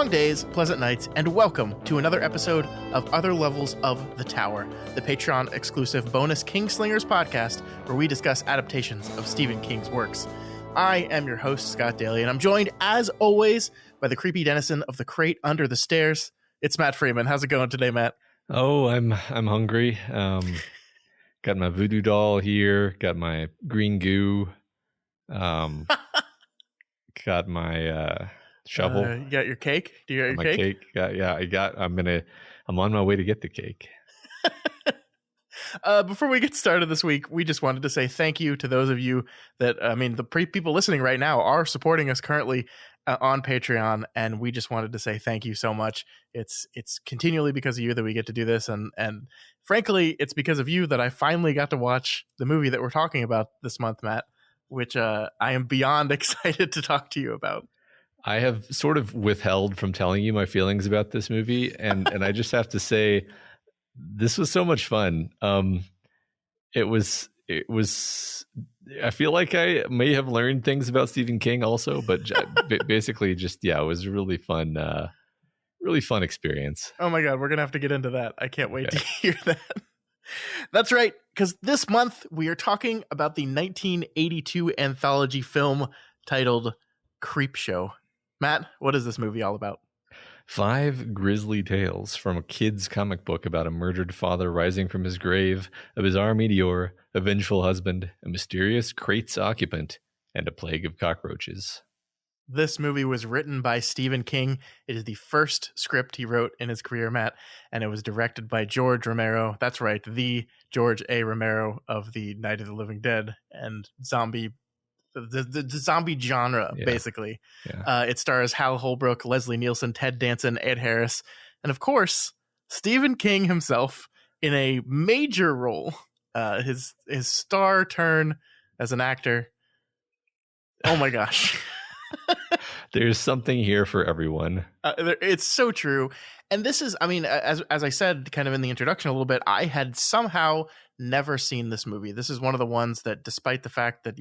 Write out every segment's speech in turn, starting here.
Long days, pleasant nights, and welcome to another episode of Other Levels of the Tower, the Patreon-exclusive bonus Kingslingers podcast where we discuss adaptations of Stephen King's works. I am your host, Scott Daly, and I'm joined, as always, by the creepy denizen of the crate under the stairs. It's Matt Freeman. How's it going today, Matt? Oh, I'm hungry. Got my voodoo doll here. Got my green goo. Got my shovel. You got your cake? Do you got your cake? I'm on my way to get the cake. Before we get started this week, we just wanted to say thank you to those of you that, the people listening right now are supporting us currently on Patreon, and we just wanted to say thank you so much. It's continually because of you that we get to do this, and frankly, it's because of you that I finally got to watch the movie that we're talking about this month, Matt, which I am beyond excited to talk to you about. I have sort of withheld from telling you my feelings about this movie, and I just have to say, this was so much fun. It was. I feel like I may have learned things about Stephen King also, but basically, it was a really fun experience. Oh my God, we're gonna have to get into that. I can't wait to hear that. That's right, because this month we are talking about the 1982 anthology film titled Creepshow. Matt, what is this movie all about? 5 grisly tales from a kid's comic book about a murdered father rising from his grave, a bizarre meteor, a vengeful husband, a mysterious crate's occupant, and a plague of cockroaches. This movie was written by Stephen King. It is the first script he wrote in his career, Matt, and it was directed by George Romero. That's right, the George A. Romero of the Night of the Living Dead and the zombie genre, basically. Yeah. It stars Hal Holbrook, Leslie Nielsen, Ted Danson, Ed Harris, and of course, Stephen King himself in a major role. His star turn as an actor. Oh my gosh. There's something here for everyone. It's so true. And this is, as I said kind of in the introduction a little bit, I had somehow never seen this movie. This is one of the ones that, despite the fact that,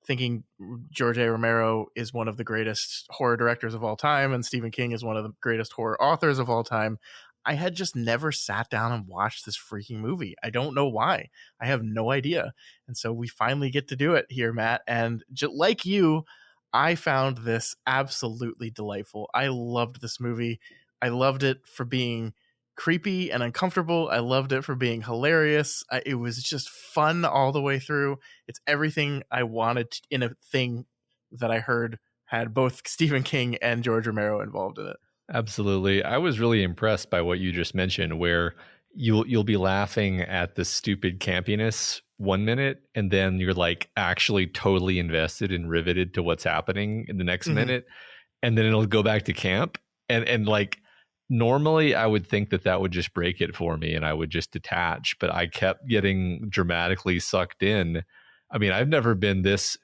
thinking George A. Romero is one of the greatest horror directors of all time and Stephen King is one of the greatest horror authors of all time, I had just never sat down and watched this freaking movie. I don't know why. I have no idea. And so we finally get to do it here, Matt. And like you, I found this absolutely delightful. I loved this movie. I loved it for being creepy and uncomfortable. I loved it for being hilarious. It was just fun all the way through. It's everything I wanted in a thing that I heard had both Stephen King and George Romero involved in it. Absolutely. I was really impressed by what you just mentioned, where you'll be laughing at the stupid campiness one minute, and then you're like actually totally invested and riveted to what's happening in the next minute, and then it'll go back to camp. And like, normally I would think that would just break it for me and I would just detach, but I kept getting dramatically sucked in. I mean, I've never been this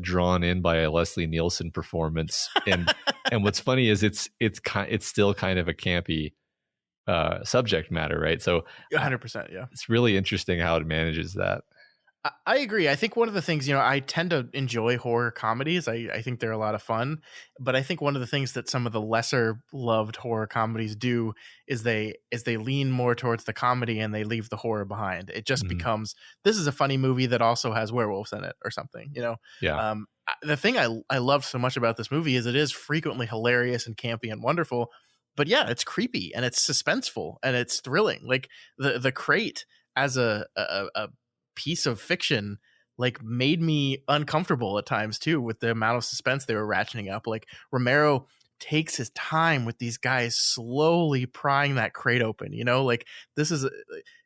drawn in by a Leslie Nielsen performance, and what's funny is it's still kind of a campy subject matter, right? So 100%, yeah. It's really interesting how it manages that. I agree. I think one of the things, I tend to enjoy horror comedies. I think they're a lot of fun, but I think one of the things that some of the lesser loved horror comedies do is they lean more towards the comedy and they leave the horror behind. It just becomes, this is a funny movie that also has werewolves in it or something, Yeah. The thing I loved so much about this movie is it is frequently hilarious and campy and wonderful, but yeah, it's creepy and it's suspenseful and it's thrilling. Like the crate as a piece of fiction like made me uncomfortable at times too, with the amount of suspense they were ratcheting up. Like Romero takes his time with these guys slowly prying that crate open, like this is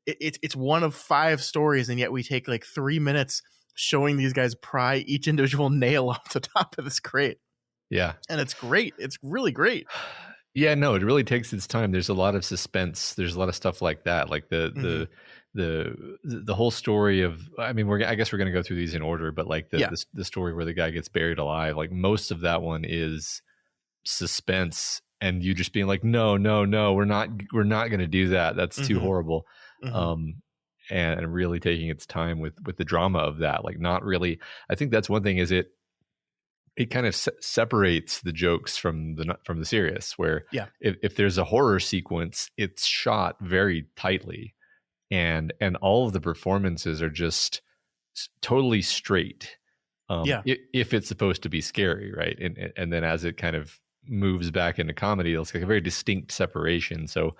it's one of 5 stories, and yet we take like 3 minutes showing these guys pry each individual nail off the top of this crate. Yeah, and it's great. It's really great. Yeah, no, it really takes its time. There's a lot of suspense. There's a lot of stuff like that, like the whole story of, I guess we're going to go through these in order, but like the story where the guy gets buried alive, like most of that one is suspense, and you just being like, no, we're not going to do that. That's too horrible. And really taking its time with the drama of that, like not really. I think that's one thing, is it it kind of separates the jokes from the serious, where Yeah. if there's a horror sequence, it's shot very tightly, and all of the performances are just totally straight. Yeah. If it's supposed to be scary, right? And then as it kind of moves back into comedy, it's like a very distinct separation. So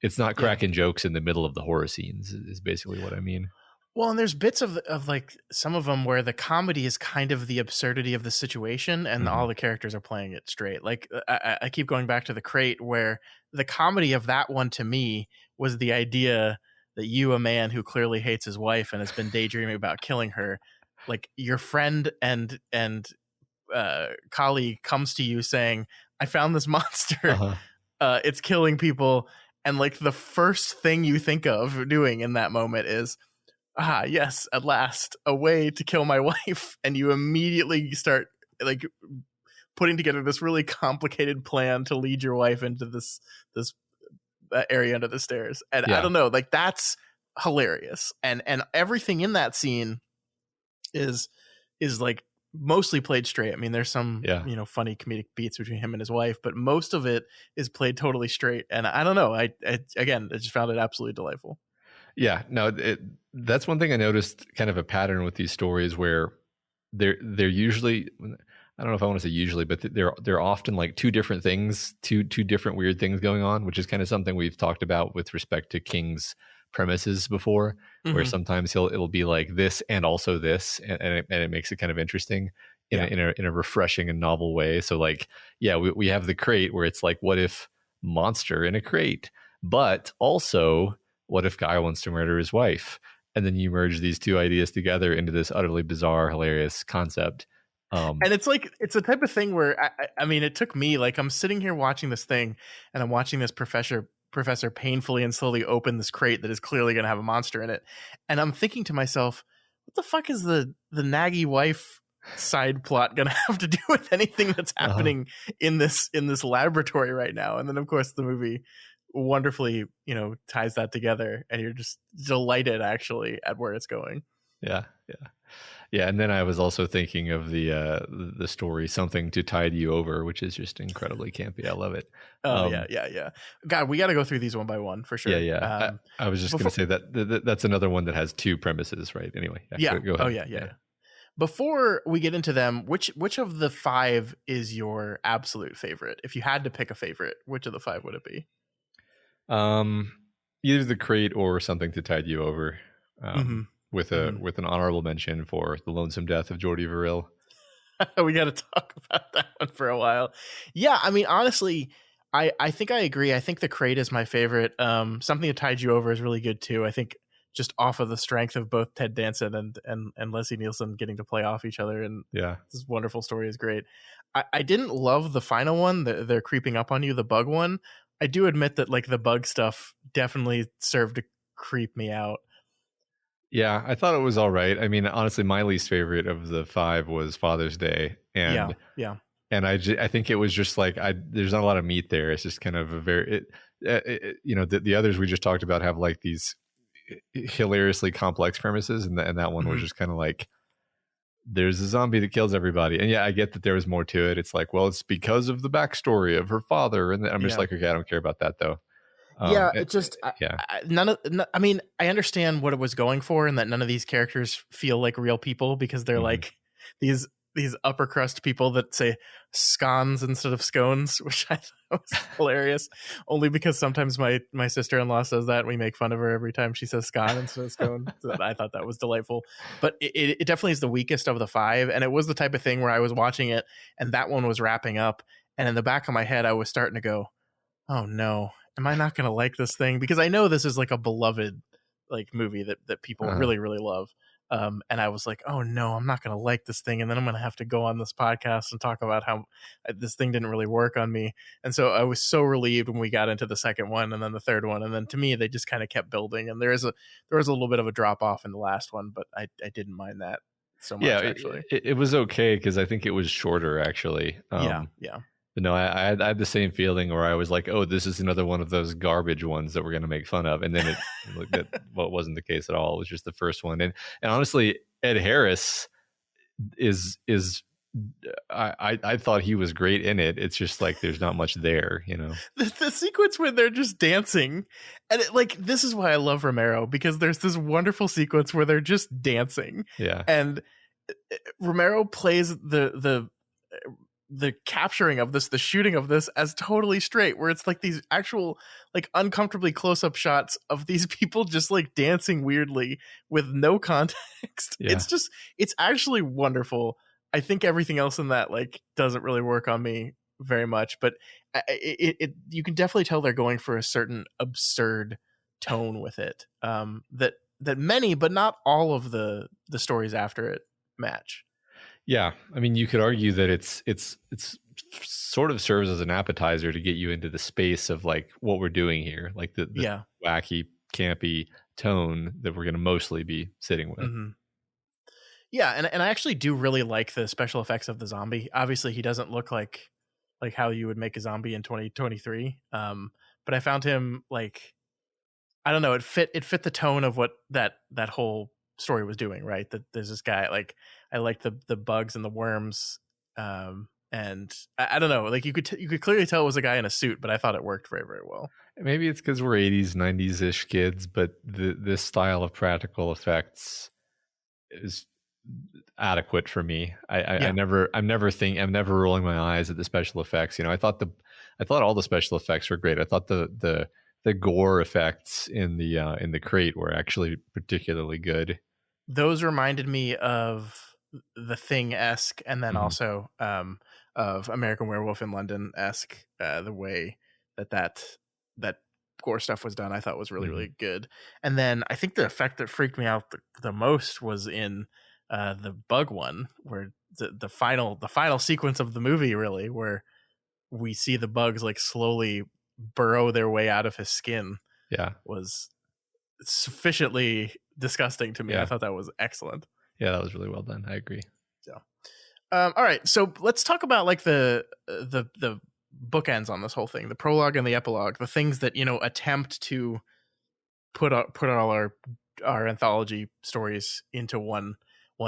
it's not cracking jokes in the middle of the horror scenes is basically what I mean. Well, and there's bits of like some of them where the comedy is kind of the absurdity of the situation, and all the characters are playing it straight. Like I keep going back to The Crate, where the comedy of that one to me was the idea that you, a man who clearly hates his wife and has been daydreaming about killing her, like your friend and colleague comes to you saying, "I found this monster. It's killing people," and like the first thing you think of doing in that moment is, yes, at last, a way to kill my wife. And you immediately start like putting together this really complicated plan to lead your wife into this area under the stairs. And I don't know, like that's hilarious. And everything in that scene is like mostly played straight. I mean, there's some funny comedic beats between him and his wife, but most of it is played totally straight. And I don't know, I just found it absolutely delightful. Yeah, no, that's one thing I noticed, kind of a pattern with these stories where they're usually, I don't know if I want to say usually, but they're often like two different things, two different weird things going on, which is kind of something we've talked about with respect to King's premises before, where sometimes it'll be like this and also this, and it makes it kind of interesting in a refreshing and novel way. So like, we have The Crate, where it's like, what if monster in a crate, but also what if guy wants to murder his wife? And then you merge these two ideas together into this utterly bizarre, hilarious concept. And it's like, it's a type of thing where, I mean, it took me, like, I'm sitting here watching this thing and I'm watching this professor painfully and slowly open this crate that is clearly going to have a monster in it. And I'm thinking to myself, what the fuck is the naggy wife side plot going to have to do with anything that's happening in this laboratory right now? And then of course the movie wonderfully ties that together, and you're just delighted actually at where it's going. Yeah And then I was also thinking of the story Something to Tide You Over, which is just incredibly campy. I love it. Yeah God, we got to go through these one by one for sure. I was just gonna say that's another one that has two premises, right? Anyway, go ahead. Yeah. Before we get into them, which of the five is your absolute favorite? If you had to pick a favorite, which of the five would it be? Either The Crate or Something to Tide You Over, with an honorable mention for the lonesome death of Jordy Verrill. We got to talk about that one for a while. Yeah, I mean, honestly, I think I agree. I think The Crate is my favorite. Something to Tide You Over is really good too. I think just off of the strength of both Ted Danson and Leslie Nielsen getting to play off each other, and this wonderful story is great. I didn't love the final one. They're creeping up on you, the bug one. I do admit that like the bug stuff definitely served to creep me out. Yeah, I thought it was all right. I mean, honestly, my least favorite of the five was Father's Day, and and I think it was just like there's not a lot of meat there. It's just kind of a very the others we just talked about have like these hilariously complex premises, and that one was just kind of like, there's a zombie that kills everybody. And I get that there was more to it. It's like, well, it's because of the backstory of her father. And I'm just like, okay, I don't care about that though. I mean, I understand what it was going for, and that none of these characters feel like real people because they're like these upper crust people that say scones instead of scones, which I thought was hilarious. Only because sometimes my sister-in-law says that, and we make fun of her every time she says scone instead of scone. So I thought that was delightful. But it definitely is the weakest of the five, and it was the type of thing where I was watching it and that one was wrapping up, and in the back of my head I was starting to go, oh no, am I not going to like this thing? Because I know this is like a beloved like movie that people really, really love. And I was like, oh no, I'm not going to like this thing. And then I'm going to have to go on this podcast and talk about how this thing didn't really work on me. And so I was so relieved when we got into the second one and then the third one. And then to me, they just kind of kept building. And there was a little bit of a drop off in the last one, but I didn't mind that so much, actually. It was okay because I think it was shorter, actually. Yeah. But no, I had the same feeling where I was like, oh, this is another one of those garbage ones that we're going to make fun of. And then it wasn't the case at all. It was just the first one. And honestly, Ed Harris is I thought he was great in it. It's just like there's not much there, you know. The sequence when they're just dancing, and this is why I love Romero, because there's this wonderful sequence where they're just dancing, Yeah. and Romero plays the capturing of this, the shooting of this, as totally straight, where it's like these actual like uncomfortably close-up shots of these people just like dancing weirdly with no context. Yeah. It's actually wonderful. I think everything else in that like doesn't really work on me very much, but you can definitely tell they're going for a certain absurd tone with it, that many but not all of the stories after it match. Yeah, I mean, you could argue that it's sort of serves as an appetizer to get you into the space of like what we're doing here, like the wacky, campy tone that we're going to mostly be sitting with. Mm-hmm. Yeah, and I actually do really like the special effects of the zombie. Obviously, he doesn't look like how you would make a zombie in 2023. But I found him like, I don't know, it fit the tone of what that whole story was doing, right? That there's this guy, like, I like the bugs and the worms, and I don't know, like you could clearly tell it was a guy in a suit, but I thought it worked very, very well. Maybe it's because we're 80s 90s ish kids, but this style of practical effects is adequate for me. I'm never rolling my eyes at the special effects. You know, I thought all the special effects were great. I thought the gore effects in the crate were actually particularly good. Those reminded me of The Thing-esque, and then also of American Werewolf in London-esque, the way that gore stuff was done, I thought was really, really good. And then I think the effect that freaked me out the most was in the bug one, where the final sequence of the movie, really, where we see the bugs like slowly burrow their way out of his skin, was sufficiently disgusting to me. I thought that was excellent. Yeah, that was really well done. I agree. So, all right, so let's talk about like the bookends on this whole thing, the prologue and the epilogue, the things that, you know, attempt to put all our anthology stories into one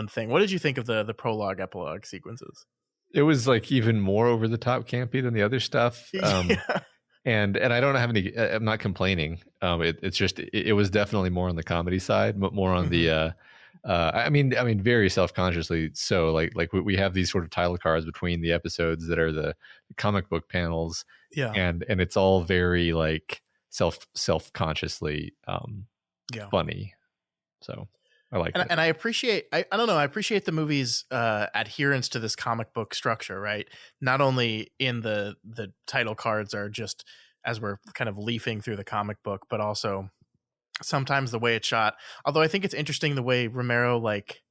thing. What did you think of the prologue epilogue sequences? It was like even more over the top campy than the other stuff. And I don't have any. I'm not complaining. It's just it was definitely more on the comedy side, but more on the. I mean, very self-consciously. So like we have these sort of title cards between the episodes that are the comic book panels. Yeah. And it's all very like self-consciously funny. So I like it. And I appreciate, I don't know, I appreciate the movie's adherence to this comic book structure, right? Not only in the title cards are just as we're kind of leafing through the comic book, but also sometimes the way it's shot. Although I think it's interesting the way Romero like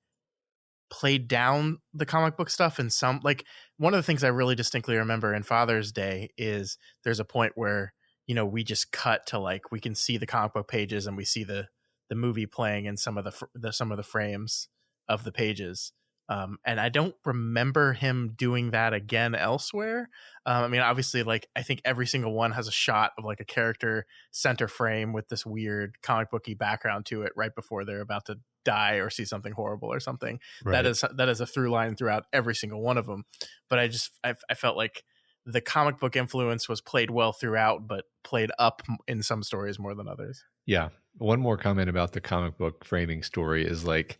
played down the comic book stuff. And some, like, one of the things I really distinctly remember in Father's Day is there's a point where, you know, we just cut to like, we can see the comic book pages and we see the movie playing in some of the frames of the pages. And I don't remember him doing that again elsewhere. I mean, obviously, like, I think every single one has a shot of like a character center frame with this weird comic booky background to it right before they're about to die or see something horrible or something. Right. That is a through line throughout every single one of them. But I felt like the comic book influence was played well throughout, but played up in some stories more than others. Yeah. One more comment about the comic book framing story is like,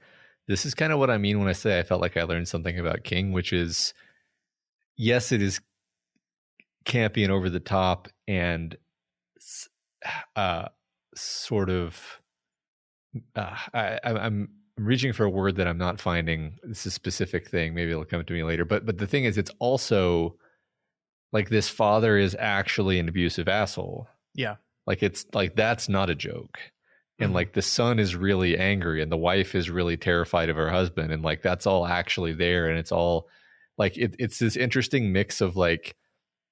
this is kind of what I mean when I say I felt like I learned something about King, which is, yes, it is campy and over the top and sort of, I'm reaching for a word that I'm not finding. It's a specific thing. Maybe it'll come to me later. But the thing is, it's also like this father is actually an abusive asshole. Yeah. Like, it's like, that's not a joke. And like the son is really angry and the wife is really terrified of her husband. And like, that's all actually there. And it's all like, it's this interesting mix of like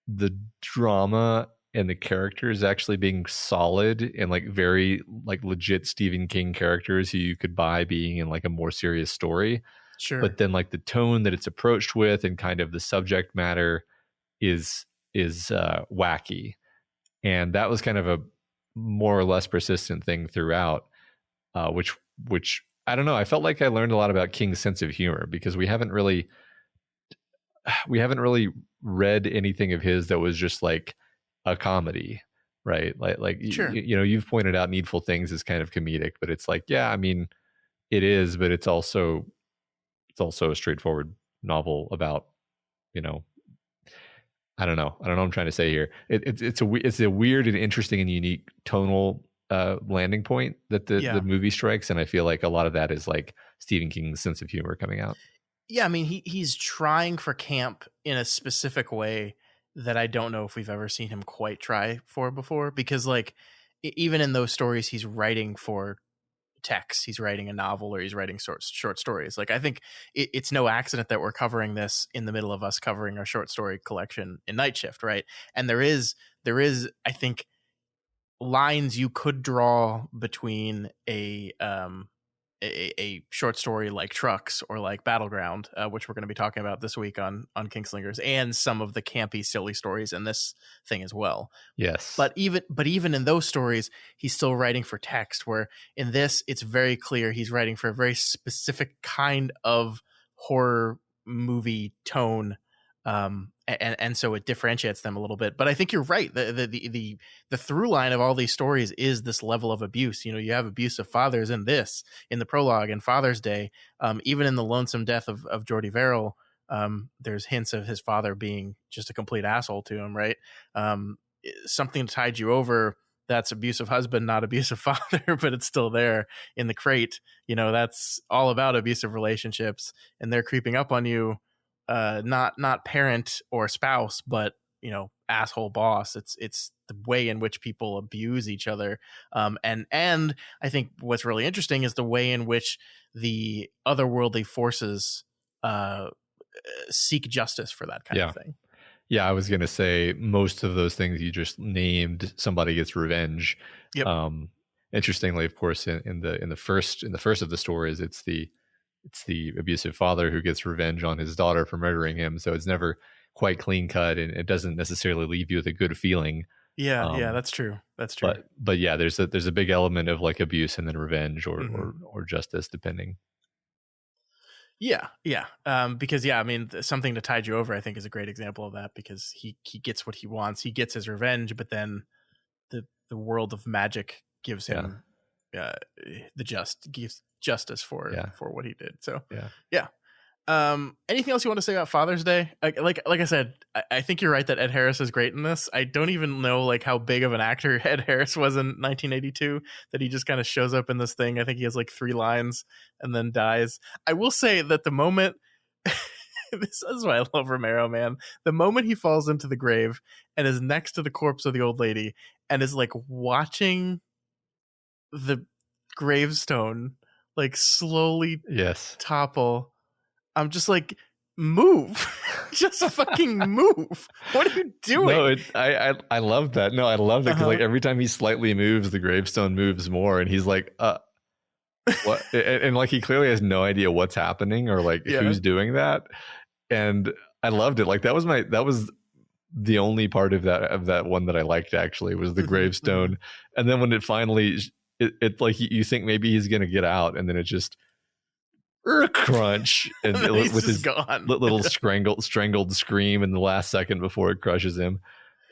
the drama and the characters actually being solid and like very like legit Stephen King characters who you could buy being in like a more serious story. Sure. But then like the tone that it's approached with and kind of the subject matter is wacky. And that was kind of a more or less persistent thing throughout, which I don't know. I felt like I learned a lot about King's sense of humor because we haven't really, we haven't really read anything of his that was just like a comedy, right? Sure. You've pointed out Needful Things is kind of comedic, but it's like, yeah, I mean, it is, but it's also a straightforward novel about, you know, I don't know what I'm trying to say here. It's a weird and interesting and unique tonal landing point that the Yeah. movie strikes, and I feel like a lot of that is like Stephen King's sense of humor coming out. Yeah, I mean, he's trying for camp in a specific way that I don't know if we've ever seen him quite try for before, because like even in those stories he's writing for text, he's writing a novel or he's writing short stories. Like I think it's no accident that we're covering this in the middle of us covering our short story collection in Night Shift, right? And there is I think lines you could draw between a short story like Trucks or like Battleground, which we're going to be talking about this week on Kingslingers, and some of the campy, silly stories in this thing as well. Yes. But even in those stories, he's still writing for text. Where in this, it's very clear he's writing for a very specific kind of horror movie tone, and so it differentiates them a little bit. But I think you're right. The through line of all these stories is this level of abuse. You know, you have abusive fathers in this, in the prologue and Father's Day, even in the lonesome death of Jordy Verrill. There's hints of his father being just a complete asshole to him, right? Something to tide you over. That's abusive husband, not abusive father, but it's still there in the crate. You know, that's all about abusive relationships, and they're creeping up on you. Not parent or spouse, but you know, asshole boss. It's the way in which people abuse each other. And I think what's really interesting is the way in which the otherworldly forces seek justice for that kind of thing. Yeah, I was gonna say most of those things you just named, somebody gets revenge. Yep. Interestingly, of course, in the first of the stories, it's the abusive father who gets revenge on his daughter for murdering him. So it's never quite clean cut, and it doesn't necessarily leave you with a good feeling. Yeah, that's true. That's true. But yeah, there's a big element of like abuse and then revenge or Mm-hmm. or justice, depending. Yeah. Because I mean, something to tide you over, I think, is a great example of that, because he gets what he wants, he gets his revenge, but then the world of magic gives him gives justice for what he did. So yeah. Anything else you want to say about Father's Day? Like I said, I think you're right that Ed Harris is great in this. I don't even know like how big of an actor Ed Harris was in 1982, that he just kind of shows up in this thing. I think he has like 3 lines and then dies. I will say that the moment this is why I love Romero, man. The moment he falls into the grave and is next to the corpse of the old lady and is like watching the gravestone like slowly topple, I'm just like, move. Just fucking move. What are you doing? No, I love that. No, I love that because like every time he slightly moves, the gravestone moves more, and he's like, what? And like he clearly has no idea what's happening or like who's doing that. And I loved it. Like that was the only part of that one that I liked, actually, was the gravestone. And then when it finally it like you think maybe he's gonna get out, and then it just crunch, and with his gone. little strangled scream in the last second before it crushes him.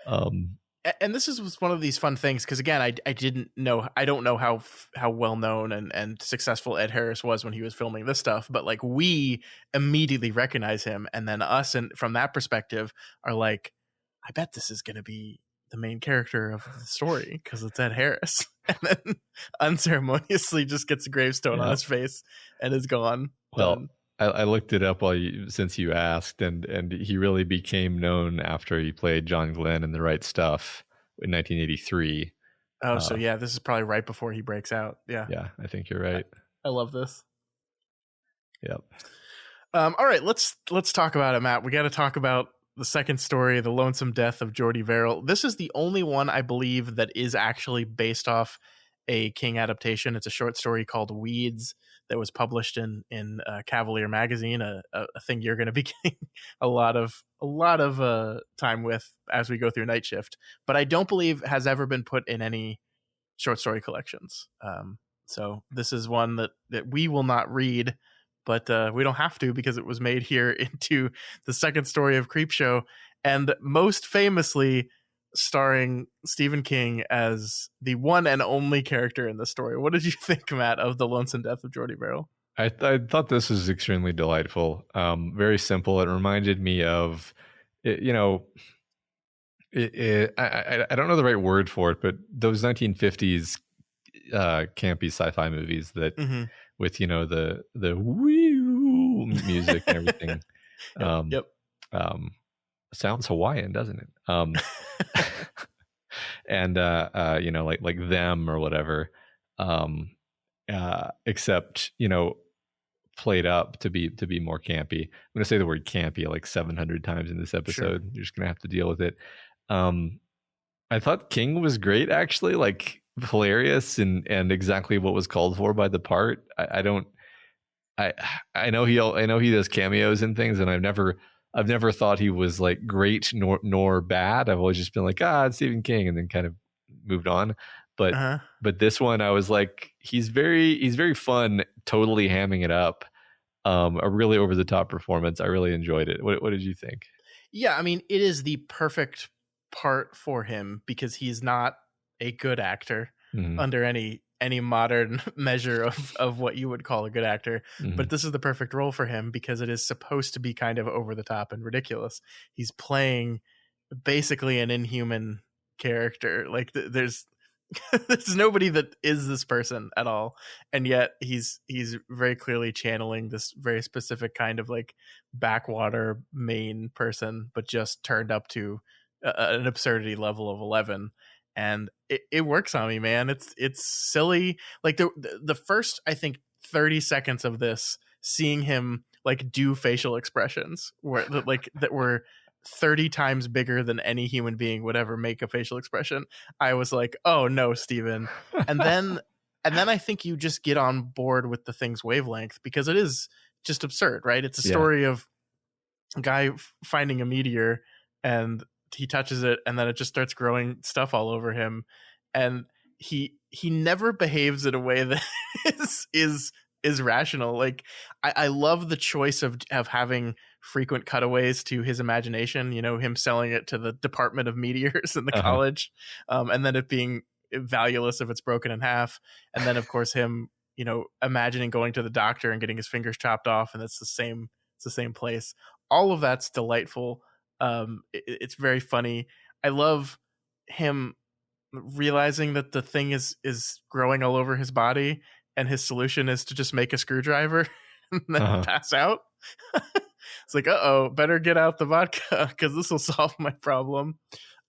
And this was one of these fun things, because again, I don't know how well known and successful Ed Harris was when he was filming this stuff, but like we immediately recognize him, and then us, and from that perspective are like, I bet this is going to be the main character of the story because it's Ed Harris, and then unceremoniously just gets a gravestone on his face and is gone. Well, I looked it up since you asked, and he really became known after he played John Glenn in The Right Stuff in 1983. Oh, so yeah, this is probably right before he breaks out. Yeah, I think you're right. I love this. Yep. All right, let's talk about it, Matt. We got to talk about the second story, The Lonesome Death of Jordy Verrill. This is the only one, I believe, that is actually based off a King adaptation. It's a short story called Weeds that was published in Cavalier magazine, a thing you're going to be getting a lot of time with as we go through Night Shift, but I don't believe has ever been put in any short story collections. So this is one that we will not read, but we don't have to because it was made here into the second story of Creepshow, and most famously starring Stephen King as the one and only character in the story. What did you think, Matt, of the Lonesome Death of Jordy Verrill? I thought this was extremely delightful. Very simple. It reminded me of, you know, I don't know the right word for it, but those 1950s campy sci-fi movies that with the wee music and everything. Yep. Sounds Hawaiian, doesn't it? And like them or whatever. Except played up to be more campy. I'm going to say the word campy like 700 times in this episode. Sure. You're just going to have to deal with it. I thought King was great, actually, like hilarious and exactly what was called for by the part. I know he does cameos and things, and I've never thought he was like great nor bad. I've always just been like, it's Stephen King, and then kind of moved on. But this one, I was like, he's very fun, totally hamming it up. A really over the top performance. I really enjoyed it. What did you think? Yeah, I mean, it is the perfect part for him because he's not a good actor under any modern measure of what you would call a good actor. But this is the perfect role for him because it is supposed to be kind of over the top and ridiculous. He's playing basically an inhuman character. Like there's nobody that is this person at all, and yet he's very clearly channeling this very specific kind of like backwater Maine person, but just turned up to an absurdity level of 11, and it works on me, man. It's silly. Like the first, I think, 30 seconds of this, seeing him like do facial expressions that were 30 times bigger than any human being would ever make a facial expression. I was like, oh no, Steven. And then I think you just get on board with the thing's wavelength because it is just absurd, right? It's a story of a guy finding a meteor and he touches it and then it just starts growing stuff all over him. And he never behaves in a way that is rational. Like I love the choice of having frequent cutaways to his imagination, him selling it to the Department of Meteors in the college, and then it being valueless if it's broken in half. And then of course him, imagining going to the doctor and getting his fingers chopped off, and it's the same place. All of that's delightful. It's very funny. I love him realizing that the thing is growing all over his body, and his solution is to just make a screwdriver and then pass out. It's like, better get out the vodka because this will solve my problem.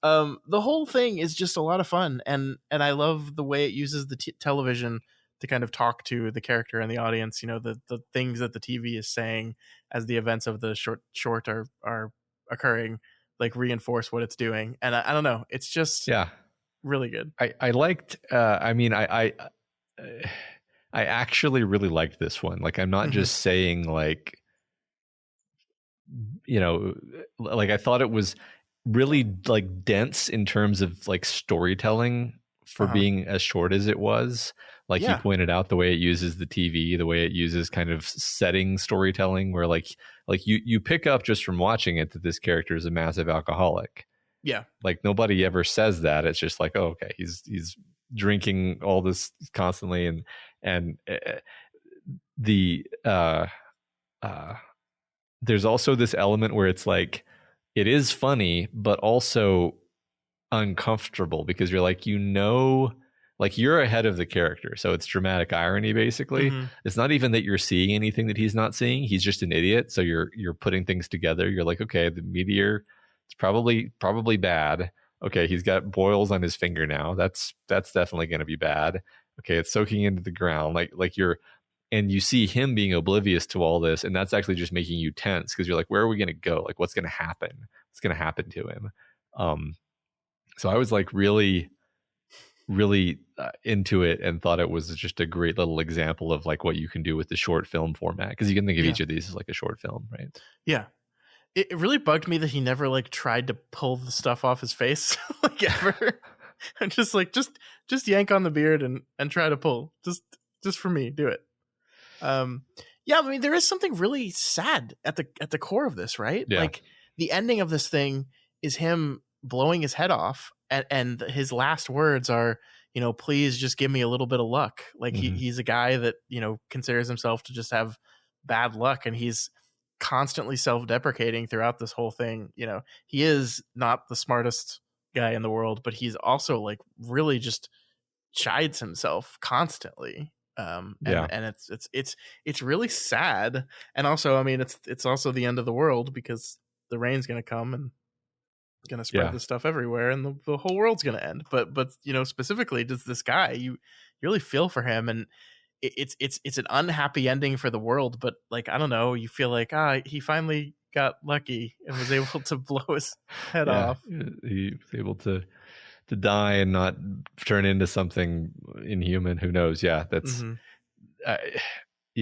The whole thing is just a lot of fun, and I love the way it uses the television to kind of talk to the character and the audience. The things that the TV is saying as the events of the short are occurring, like reinforce what it's doing. And I don't know, it's just really good. I liked. I actually really liked this one. Like, I'm not just saying like, like I thought it was really like dense in terms of like storytelling for being as short as it was. Like you pointed out, the way it uses the TV, the way it uses kind of setting storytelling, where like you pick up just from watching it that this character is a massive alcoholic. Yeah. Like nobody ever says that. It's just like, oh, okay, he's drinking all this constantly, and there's also this element where it's like it is funny but also uncomfortable because you're like, like you're ahead of the character, so it's dramatic irony basically. It's not even that you're seeing anything that he's not seeing. He's just an idiot, so you're putting things together. You're like, okay, the meteor, it's probably bad. Okay, he's got boils on his finger now. That's definitely going to be bad. Okay, it's soaking into the ground. Like you're, and you see him being oblivious to all this, and that's actually just making you tense because you're like, where are we going to go? Like, what's going to happen? What's going to happen to him? So I was like really into it and thought it was just a great little example of like what you can do with the short film format, because you can think of each of these as like a short film, right? Yeah. It really bugged me that he never like tried to pull the stuff off his face like ever. And just like just yank on the beard and try to pull. Just for me, do it. Yeah, I mean, there is something really sad at the core of this, right? Yeah. Like the ending of this thing is him blowing his head off, and his last words are, please just give me a little bit of luck. Like Hmm. he's a guy that considers himself to just have bad luck, and he's constantly self-deprecating throughout this whole thing. He is not the smartest guy in the world, but he's also like really just chides himself constantly. Yeah. And it's really sad. And also, I mean, it's also the end of the world, because the rain's going to come and going to spread Yeah. this stuff everywhere, and the whole world's going to end. But specifically, does this guy, you really feel for him, and it's an unhappy ending for the world. But like, I don't know, you feel like he finally got lucky and was able to blow his head Yeah. off. He was able to die and not turn into something inhuman. Who knows? Yeah, that's Mm-hmm.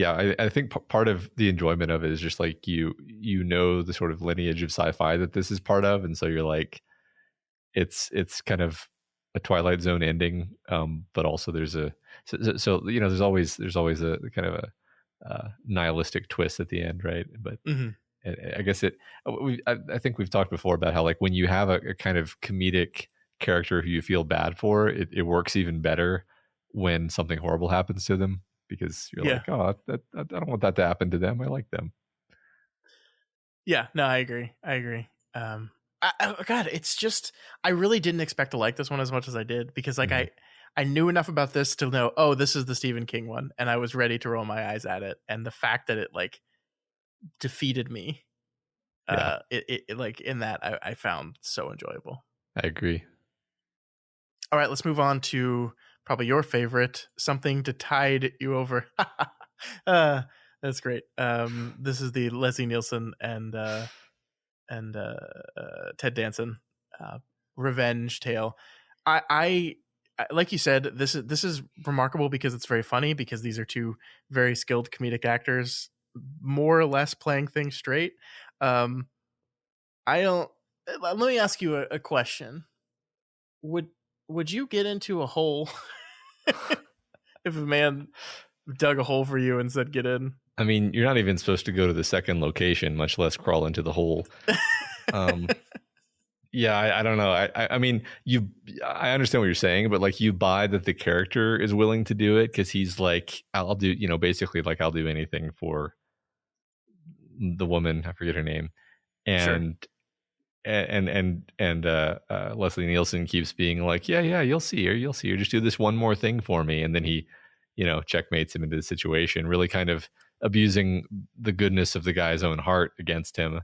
I think part of the enjoyment of it is just like the sort of lineage of sci-fi that this is part of, and so you're like, it's kind of a Twilight Zone ending, but also there's a so there's always a kind of a nihilistic twist at the end, right? But Mm-hmm. I guess I think we've talked before about how, like, when you have a kind of comedic character who you feel bad for, it works even better when something horrible happens to them, because you're Yeah. like, oh, I don't want that to happen to them. I like them. Yeah, no, I agree. God, it's just, I really didn't expect to like this one as much as I did, because like Mhm. I knew enough about this to know, oh, this is the Stephen King one, and I was ready to roll my eyes at it. And the fact that it like defeated me, Yeah, it like in that, I found so enjoyable. I agree. All right, let's move on to probably your favorite, something to tide you over. uh, that's great. This is the Leslie Nielsen and Ted Danson revenge tale. I like you said, this is remarkable because it's very funny, because these are two very skilled comedic actors, more or less playing things straight. Um, I don't. Let me ask you a question. Would would you get into a hole if a man dug a hole for you and said, "Get in"? I mean, you're not even supposed to go to the second location, much less crawl into the hole. Um, yeah, I don't know. I mean, I understand what you're saying, but like, you buy that the character is willing to do it because he's like, I'll do, basically, like, I'll do anything for the woman. I forget her name, Sure. and Leslie Nielsen keeps being like, yeah, you'll see her. Just do this one more thing for me, and then he, checkmates him into the situation, really kind of abusing the goodness of the guy's own heart against him.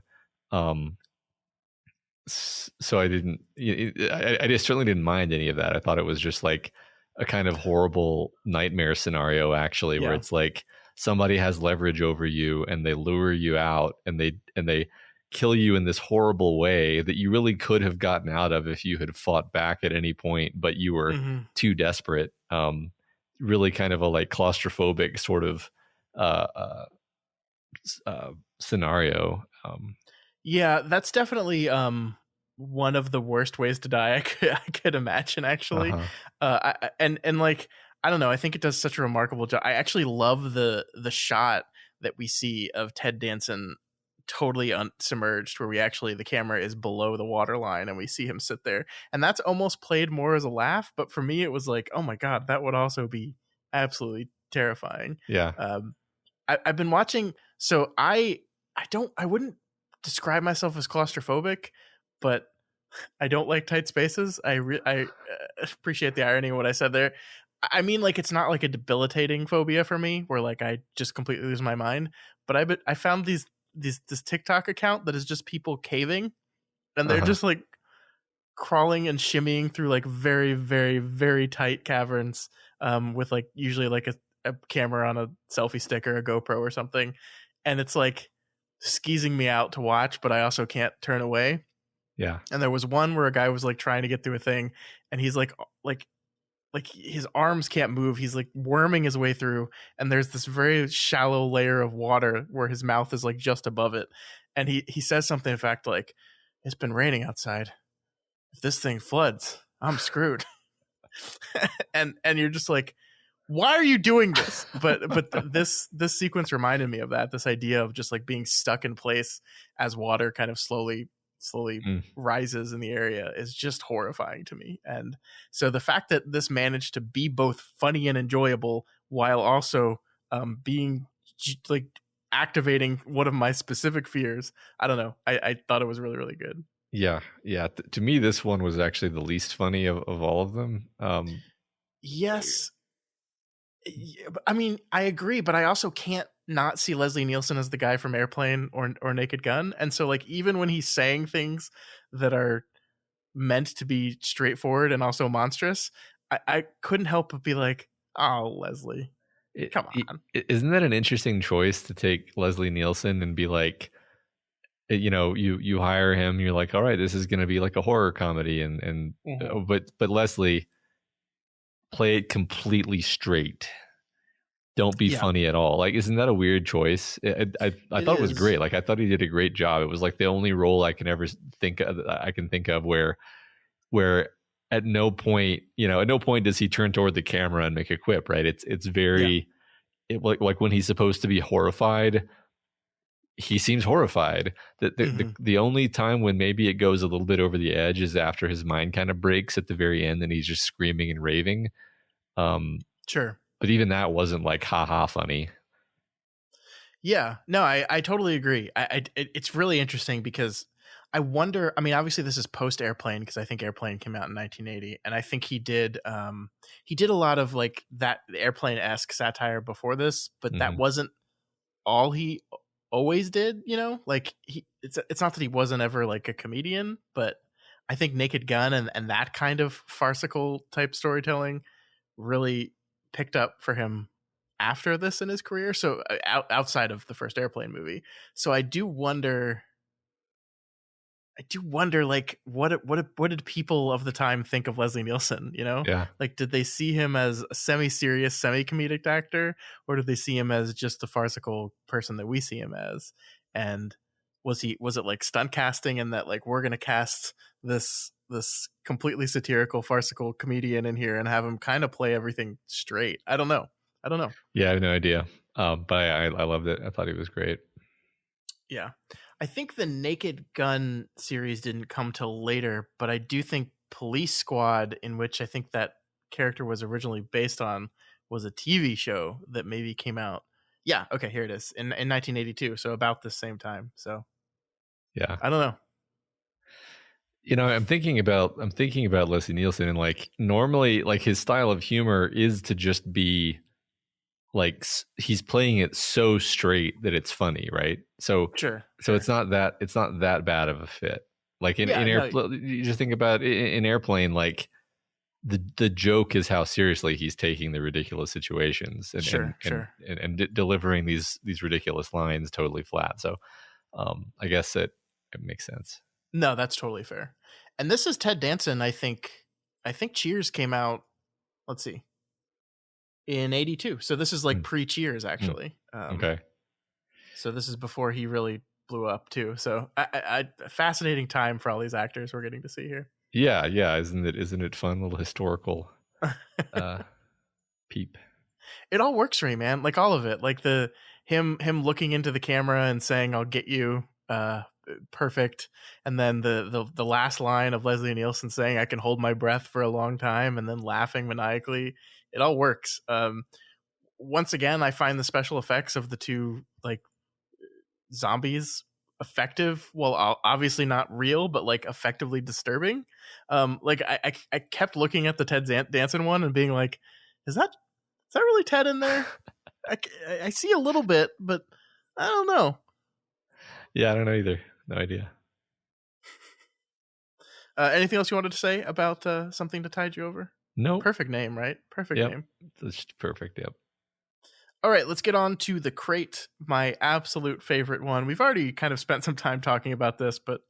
So I just certainly didn't mind any of that. I thought it was just like a kind of horrible nightmare scenario, actually, where Yeah. it's like somebody has leverage over you and they lure you out, and they kill you in this horrible way that you really could have gotten out of if you had fought back at any point, but you were Mm-hmm. too desperate. Really kind of a like claustrophobic sort of uh, uh, scenario. Yeah, that's definitely one of the worst ways to die I could imagine, actually. Uh-huh. And like, I don't know, I think it does such a remarkable job. I actually love the shot that we see of Ted Danson totally submerged, where the camera is below the water line and we see him sit there. And that's almost played more as a laugh, but for me it was like, oh my god, that would also be absolutely terrifying. Yeah. I've been watching, so I wouldn't describe myself as claustrophobic, but I don't like tight spaces. I appreciate the irony of what I said there. I mean, like, it's not like a debilitating phobia for me, where like I just completely lose my mind. But I found this TikTok account that is just people caving, and they're Uh-huh. just like crawling and shimmying through like very, very, very tight caverns, with like usually like a camera on a selfie stick or a GoPro or something, and it's like skeezing me out to watch, but I also can't turn away. Yeah. And there was one where a guy was like trying to get through a thing, and he's like his arms can't move. He's like worming his way through, and there's this very shallow layer of water where his mouth is like just above it. And he says something, in fact, like, "It's been raining outside. If this thing floods, I'm screwed." And you're just like, why are you doing this? But this sequence reminded me of that. This idea of just like being stuck in place as water kind of slowly Mm. rises in the area is just horrifying to me. And so the fact that this managed to be both funny and enjoyable while also being like activating one of my specific fears, I don't know. I thought it was really, really good. Yeah, yeah. To me, this one was actually the least funny of all of them. Yes. I mean, I agree, but I also can't not see Leslie Nielsen as the guy from Airplane or Naked Gun. And so like even when he's saying things that are meant to be straightforward and also monstrous, I couldn't help but be like, oh, Leslie, come on. Isn't that an interesting choice to take Leslie Nielsen and be like, you know, you hire him, you're like, all right, this is going to be like a horror comedy, and but Leslie, play it completely straight. Don't be funny at all. Like, isn't that a weird choice? I thought it was great. Like, I thought he did a great job. It was like the only role I can ever think of where at no point, does he turn toward the camera and make a quip, right? It's very like when he's supposed to be horrified, he seems horrified. The only time when maybe it goes a little bit over the edge is after his mind kind of breaks at the very end and he's just screaming and raving. Sure. But even that wasn't like haha funny. Yeah, no, I totally agree. It's really interesting because I wonder. I mean, obviously this is post Airplane because I think Airplane came out in 1980, and I think he did a lot of like that Airplane-esque satire before this, but that wasn't all he always did. You know, like it's not that he wasn't ever like a comedian, but I think Naked Gun and that kind of farcical type storytelling really picked up for him after this in his career. So outside of the first Airplane movie. So I do wonder like what did people of the time think of Leslie Nielsen, you know? Yeah. Like did they see him as a semi-serious, semi-comedic actor, or did they see him as just the farcical person that we see him as? And was it like stunt casting and that like we're going to cast this completely satirical, farcical comedian in here and have him kind of play everything straight? I don't know. Yeah, I have no idea. But I loved it. I thought he was great. Yeah. I think the Naked Gun series didn't come till later, but I do think Police Squad, in which I think that character was originally based on, was a TV show that maybe came out. Yeah, okay, here it is. In 1982, so about the same time. So yeah. I don't know. You know, I'm thinking about Leslie Nielsen, and like normally like his style of humor is to just be like he's playing it so straight that it's funny, right? So Sure. it's not that bad of a fit. Like you just think about in Airplane, like the joke is how seriously he's taking the ridiculous situations and delivering these ridiculous lines totally flat. So I guess it makes sense. No, that's totally fair. And this is Ted Danson. I think Cheers came out, let's see, in 82. So this is like pre-Cheers, actually. Okay. So this is before he really blew up too. So a fascinating time for all these actors we're getting to see here. Yeah. Isn't it fun? Little historical peep. It all works for me, man. Like all of it. Like him looking into the camera and saying, "I'll get you." Perfect. And then the last line of Leslie Nielsen saying, "I can hold my breath for a long time," and then laughing maniacally. It all works. Once again, I find the special effects of the two like zombies effective. Well, obviously not real, but like effectively disturbing. Like I kept looking at the Ted Danson one and being like, is that really Ted in there? I see a little bit, but I don't know. Yeah, I don't know either. No idea. Anything else you wanted to say about Something to Tide You Over? No. Perfect name, right? Perfect name. That's perfect. Yep. All right, let's get on to The Crate, my absolute favorite one. We've already kind of spent some time talking about this, but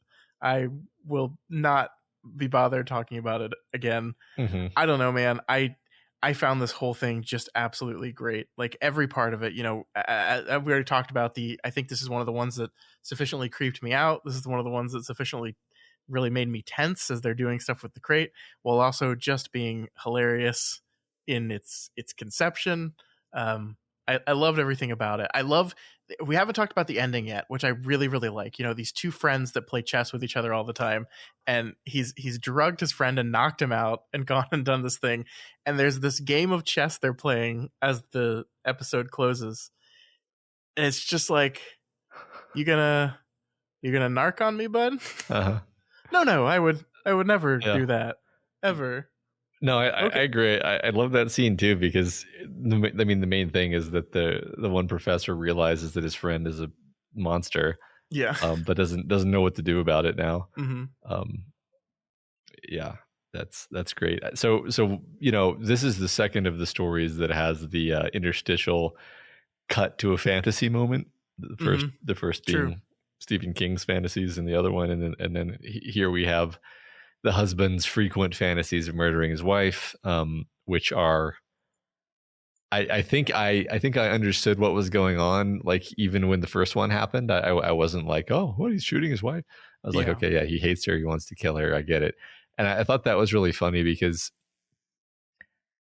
I will not be bothered talking about it again. Mm-hmm. I don't know, man. I found this whole thing just absolutely great. Like every part of it, you know, we already talked about I think this is one of the ones that sufficiently creeped me out. This is one of the ones that sufficiently really made me tense as they're doing stuff with the crate, while also just being hilarious. in its conception. I loved everything about it. We haven't talked about the ending yet, which I really, really like. You know, these two friends that play chess with each other all the time, and he's drugged his friend and knocked him out and gone and done this thing. And there's this game of chess they're playing as the episode closes. And it's just like, you gonna narc on me, bud? Uh-huh. No, I would never Yeah. do that. Ever. No, I agree. I love that scene too, because the main thing is that the one professor realizes that his friend is a monster, Yeah. but doesn't know what to do about it now. Mm-hmm. Yeah, that's great. So you know, this is the second of the stories that has the interstitial cut to a fantasy moment. The first being True. Stephen King's fantasies, and the other one, and then here we have the husband's frequent fantasies of murdering his wife, which are, I think I understood what was going on. Like, even when the first one happened, I wasn't like, oh, what, he's shooting his wife. I was like, okay, yeah, he hates her, he wants to kill her, I get it. And I thought that was really funny, because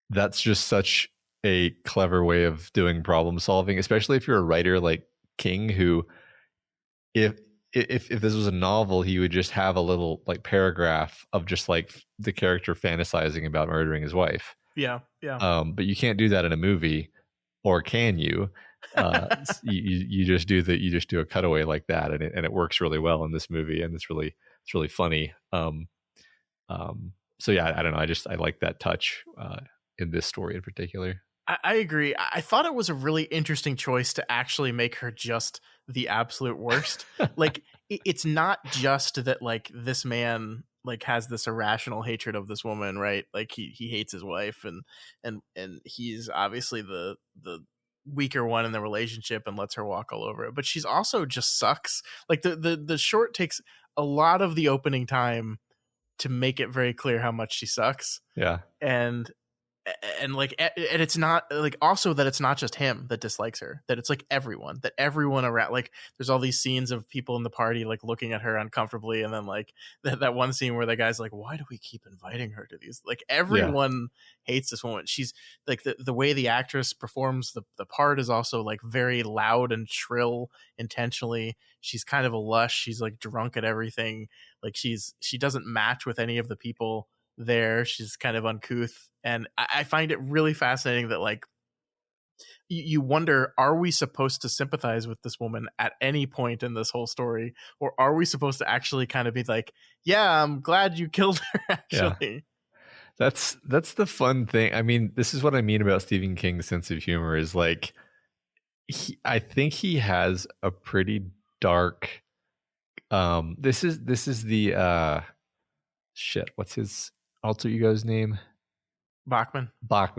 that's just such a clever way of doing problem solving, especially if you're a writer like King, who, if this was a novel, he would just have a little like paragraph of just like the character fantasizing about murdering his wife. Yeah. But you can't do that in a movie, or can you? You just do a cutaway like that, and it works really well in this movie, and it's really funny. So yeah, I don't know. I like that touch in this story in particular. I agree. I thought it was a really interesting choice to actually make her just the absolute worst. Like, it's not just that like this man like has this irrational hatred of this woman, right? Like he hates his wife, and he's obviously the weaker one in the relationship and lets her walk all over it. But she's also just sucks. Like the short takes a lot of the opening time to make it very clear how much she sucks. Yeah. And it's not like, also that it's not just him that dislikes her, that it's like everyone around. Like, there's all these scenes of people in the party like looking at her uncomfortably, and then like that one scene where the guy's like, why do we keep inviting her to these? Like, everyone hates this woman. She's like, the way the actress performs the part is also like very loud and shrill intentionally. She's kind of a lush. She's like drunk at everything. Like, she doesn't match with any of the people there. She's kind of uncouth, and I find it really fascinating that like you wonder, are we supposed to sympathize with this woman at any point in this whole story, or are we supposed to actually kind of be like, yeah, I'm glad you killed her, actually? Yeah. That's the fun thing. I mean, this is what I mean about Stephen King's sense of humor, is like, I think he has a pretty dark this is the shit, what's his alter ego's name? Bachman.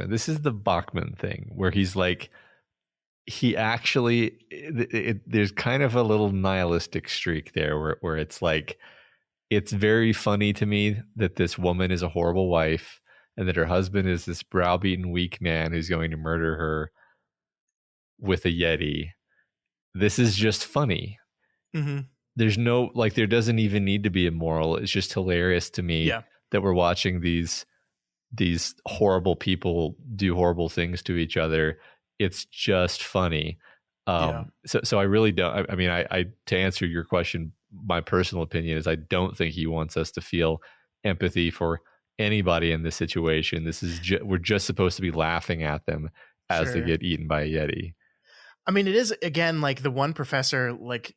This is the Bachman thing, where he's like, he actually, there's kind of a little nihilistic streak there, where it's like, it's very funny to me that this woman is a horrible wife, and that her husband is this browbeaten weak man who's going to murder her with a Yeti. This is just funny. Mm-hmm. There's no, like, there doesn't even need to be a moral. It's just hilarious to me that we're watching these horrible people do horrible things to each other. It's just funny. So I really don't, I mean, I to answer your question, my personal opinion is I don't think he wants us to feel empathy for anybody in this situation. This is we're just supposed to be laughing at them as they get eaten by a Yeti. I mean, it is, again, like the one professor, like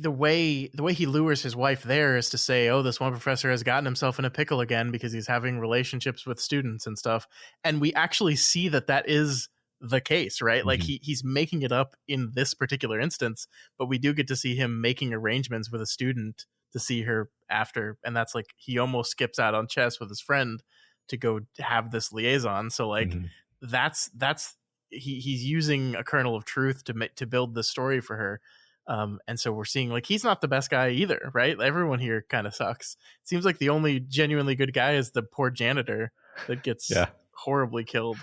the way he lures his wife there is to say, oh, this one professor has gotten himself in a pickle again because he's having relationships with students and stuff. And we actually see that is the case, right? Mm-hmm. Like he's making it up in this particular instance, but we do get to see him making arrangements with a student to see her after. And that's like, he almost skips out on chess with his friend to go have this liaison. So like, that's he's using a kernel of truth to build the story for her. And so we're seeing like, he's not the best guy either, right? Everyone here kind of sucks. It seems like the only genuinely good guy is the poor janitor that gets horribly killed.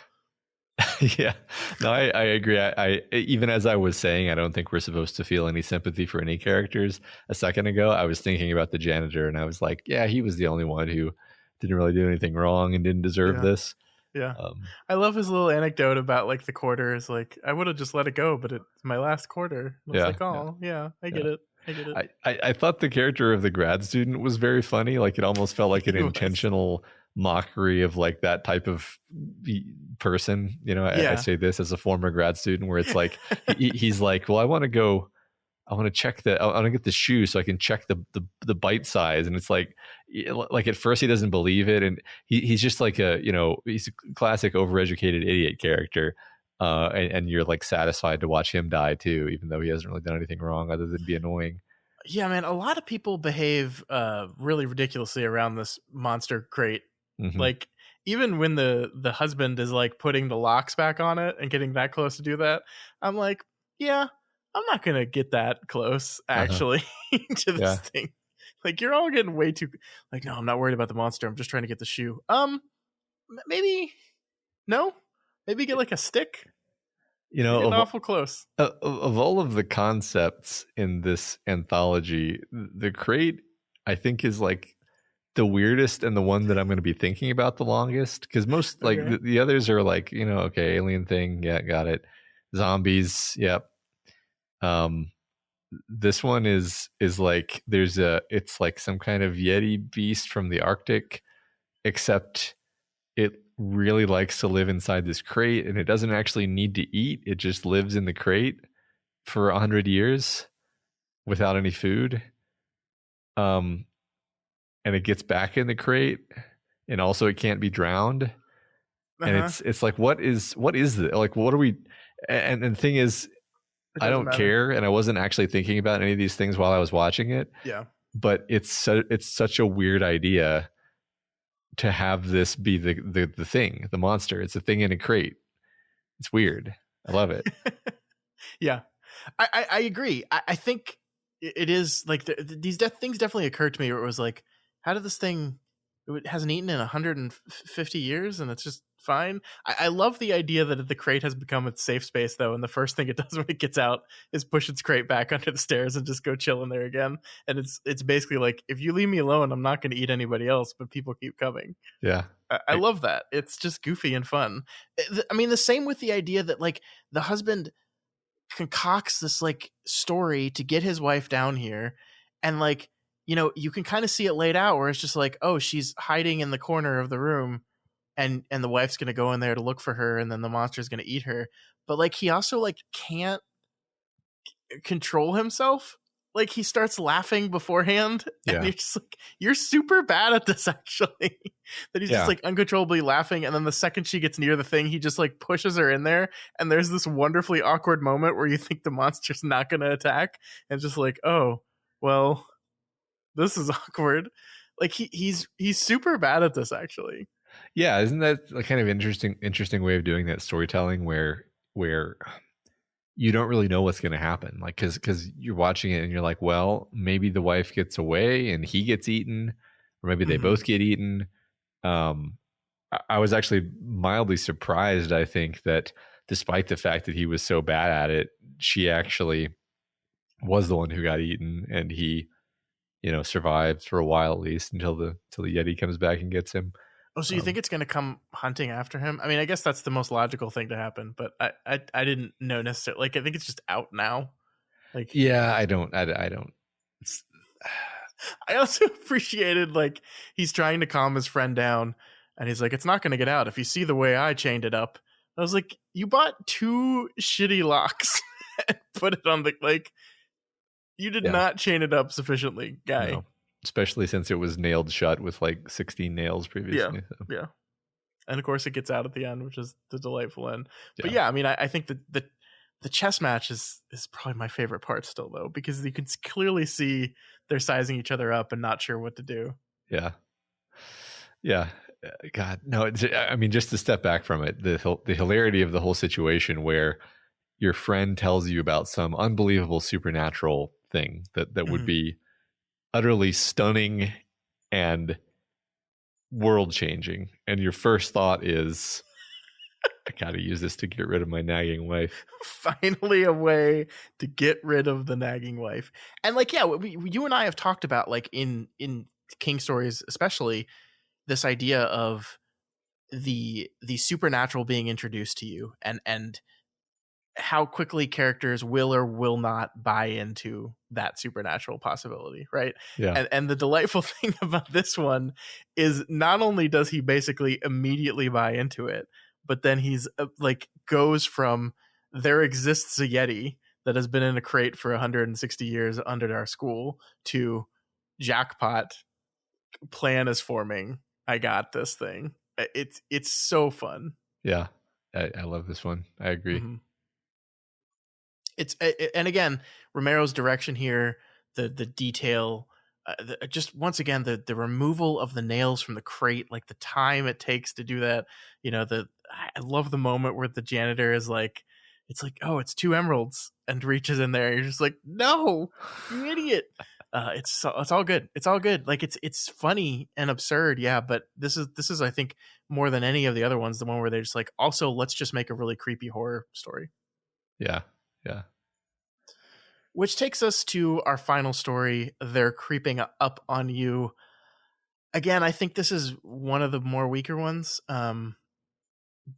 Yeah, no, I agree. I even as I was saying, I don't think we're supposed to feel any sympathy for any characters. A second ago, I was thinking about the janitor, and I was like, yeah, he was the only one who didn't really do anything wrong and didn't deserve this. Yeah. Um, I love his little anecdote about like the quarter is like, I would have just let it go, but it's my last quarter. And I was yeah, like, yeah, oh yeah, I yeah. get it. I get it. I thought the character of the grad student was very funny. Like it almost felt like an He was. intentional mockery of like that type of person. You know, I Yeah. say this as a former grad student, where it's like he's like, well, I want to check I want to get the shoe so I can check the bite size, and it's like at first he doesn't believe it, and he's just like he's a classic overeducated idiot character. And you're like satisfied to watch him die too, even though he hasn't really done anything wrong other than be annoying. Yeah, man, a lot of people behave really ridiculously around this monster crate. Mm-hmm. Like even when the husband is like putting the locks back on it and getting that close to do that, I'm like, yeah, I'm not gonna get that close Uh-huh. actually to this Yeah. thing. Like you're all getting way too like, no, I'm not worried about the monster. I'm just trying to get the shoe. Maybe no, maybe get like a stick. You You're know, getting awful close. of all of the concepts in this anthology, the crate I think is like the weirdest and the one that I'm going to be thinking about the longest, because most like Okay. the others are like, okay, alien thing, yeah, got it. Zombies, yep. Um, this one is like it's like some kind of Yeti beast from the Arctic, except it really likes to live inside this crate, and it doesn't actually need to eat. It just lives in the crate for 100 years without any food. Um, and it gets back in the crate, and also it can't be drowned. And Uh-huh. it's like, what is this? Like, what are we? And the thing is, It I doesn't don't matter. care, and I wasn't actually thinking about any of these things while I was watching it. Yeah. But it's such a weird idea to have this be the thing, the monster. It's a thing in a crate. It's weird. I love it. Yeah, I agree. I think it is like these things definitely occurred to me where it was like, how did this thing? It hasn't eaten in 150 years, and it's just fine. I love the idea that the crate has become its safe space, though, and the first thing it does when it gets out is push its crate back under the stairs and just go chill in there again. And it's basically like, if you leave me alone, I'm not going to eat anybody else, but people keep coming. Yeah. I love that. It's just goofy and fun. I mean, the same with the idea that like the husband concocts this like story to get his wife down here, and like, you can kind of see it laid out where it's just like, oh, she's hiding in the corner of the room, and the wife's gonna go in there to look for her, and then the monster's gonna eat her. But like he also like can't control himself. Like he starts laughing beforehand, and Yeah. you're just like, you're super bad at this actually. That he's just Yeah. like uncontrollably laughing, and then the second she gets near the thing, he just like pushes her in there, and there's this wonderfully awkward moment where you think the monster's not gonna attack, and just like, oh, well, this is awkward. Like he's super bad at this actually. Yeah. Isn't that a kind of interesting way of doing that storytelling where you don't really know what's going to happen, like because you're watching it and you're like, well, maybe the wife gets away and he gets eaten, or maybe they Mm-hmm. both get eaten. I was actually mildly surprised, I think, that despite the fact that he was so bad at it, she actually was the one who got eaten, and he survived for a while, at least until the Yeti comes back and gets him. Oh, so you think it's going to come hunting after him? I mean, I guess that's the most logical thing to happen, but I didn't know necessarily. Like, I think it's just out now. Like, Yeah, I don't. It's, I also appreciated like he's trying to calm his friend down, and he's like, "It's not going to get out if you see the way I chained it up." I was like, "You bought two shitty locks and put it on the like. You did yeah, not chain it up sufficiently, guy." no, especially since it was nailed shut with like 16 nails Yeah, previously. So, yeah. And of course, it gets out at the end, which is the delightful end. But yeah, yeah, I mean, I think that the chess match is probably my favorite part still, though, because you can clearly see they're sizing each other up and not sure what to do. yeah, yeah. God, no. I mean, just to step back from it, the hilarity of the whole situation, where your friend tells you about some unbelievable supernatural thing that would Mhm. be utterly stunning and world changing, and your first thought is, I gotta use this to get rid of my nagging wife. Finally, a way to get rid of the nagging wife. And like, yeah, you and I have talked about like in King stories, especially this idea of the supernatural being introduced to you, and how quickly characters will or will not buy into that supernatural possibility, right? Yeah. And the delightful thing about this one is not only does he basically immediately buy into it, but then he's like goes from there exists a Yeti that has been in a crate for 160 years under our school to jackpot, plan is forming, I got this thing. It's so fun. Yeah. I love this one. I agree. Mm-hmm. And again, Romero's direction here, the detail, just once again the removal of the nails from the crate, like the time it takes to do that. I love the moment where the janitor is like, it's like, oh, it's 2 emeralds, and reaches in there. You're just like, no, you idiot. It's all good. It's all good. Like it's funny and absurd, yeah. But this is I think more than any of the other ones, the one where they're just like, also let's just make a really creepy horror story. Yeah. Yeah. Which takes us to our final story. They're creeping up on you. Again, I think this is one of the more weaker ones.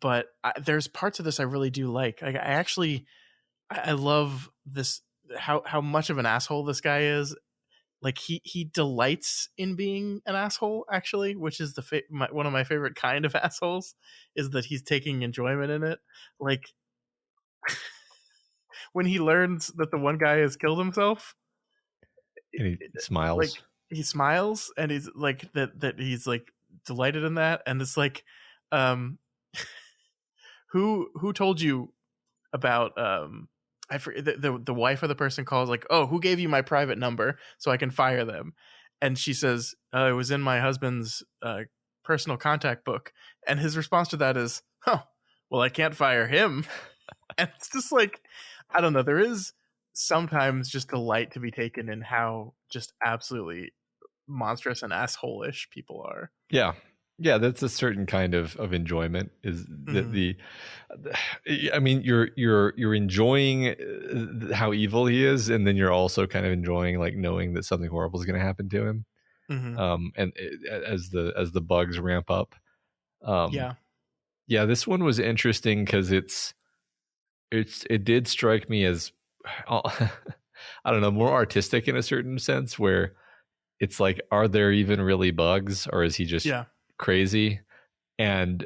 But there's parts of this I really do like. I love this, how much of an asshole this guy is. Like he delights in being an asshole, actually, which is one of my favorite kind of assholes, is that he's taking enjoyment in it. Like when he learns that the one guy has killed himself, And he smiles. like he smiles, and he's like that he's like delighted in that. And it's like, who told you about I forget, the wife of the person calls, like, oh, who gave you my private number so I can fire them? And she says, it was in my husband's personal contact book. And his response to that is, oh, well, I can't fire him. And it's just like, I don't know, there is sometimes just delight to be taken in how just absolutely monstrous and asshole-ish people are. Yeah. Yeah, that's a certain kind of enjoyment. Is that I mean, you're enjoying how evil he is, and then you're also kind of enjoying like knowing that something horrible is going to happen to him. And as the bugs ramp up, yeah, this one was interesting because it did strike me as I don't know, more artistic in a certain sense, where it's like, are there even really bugs, or is he just crazy? And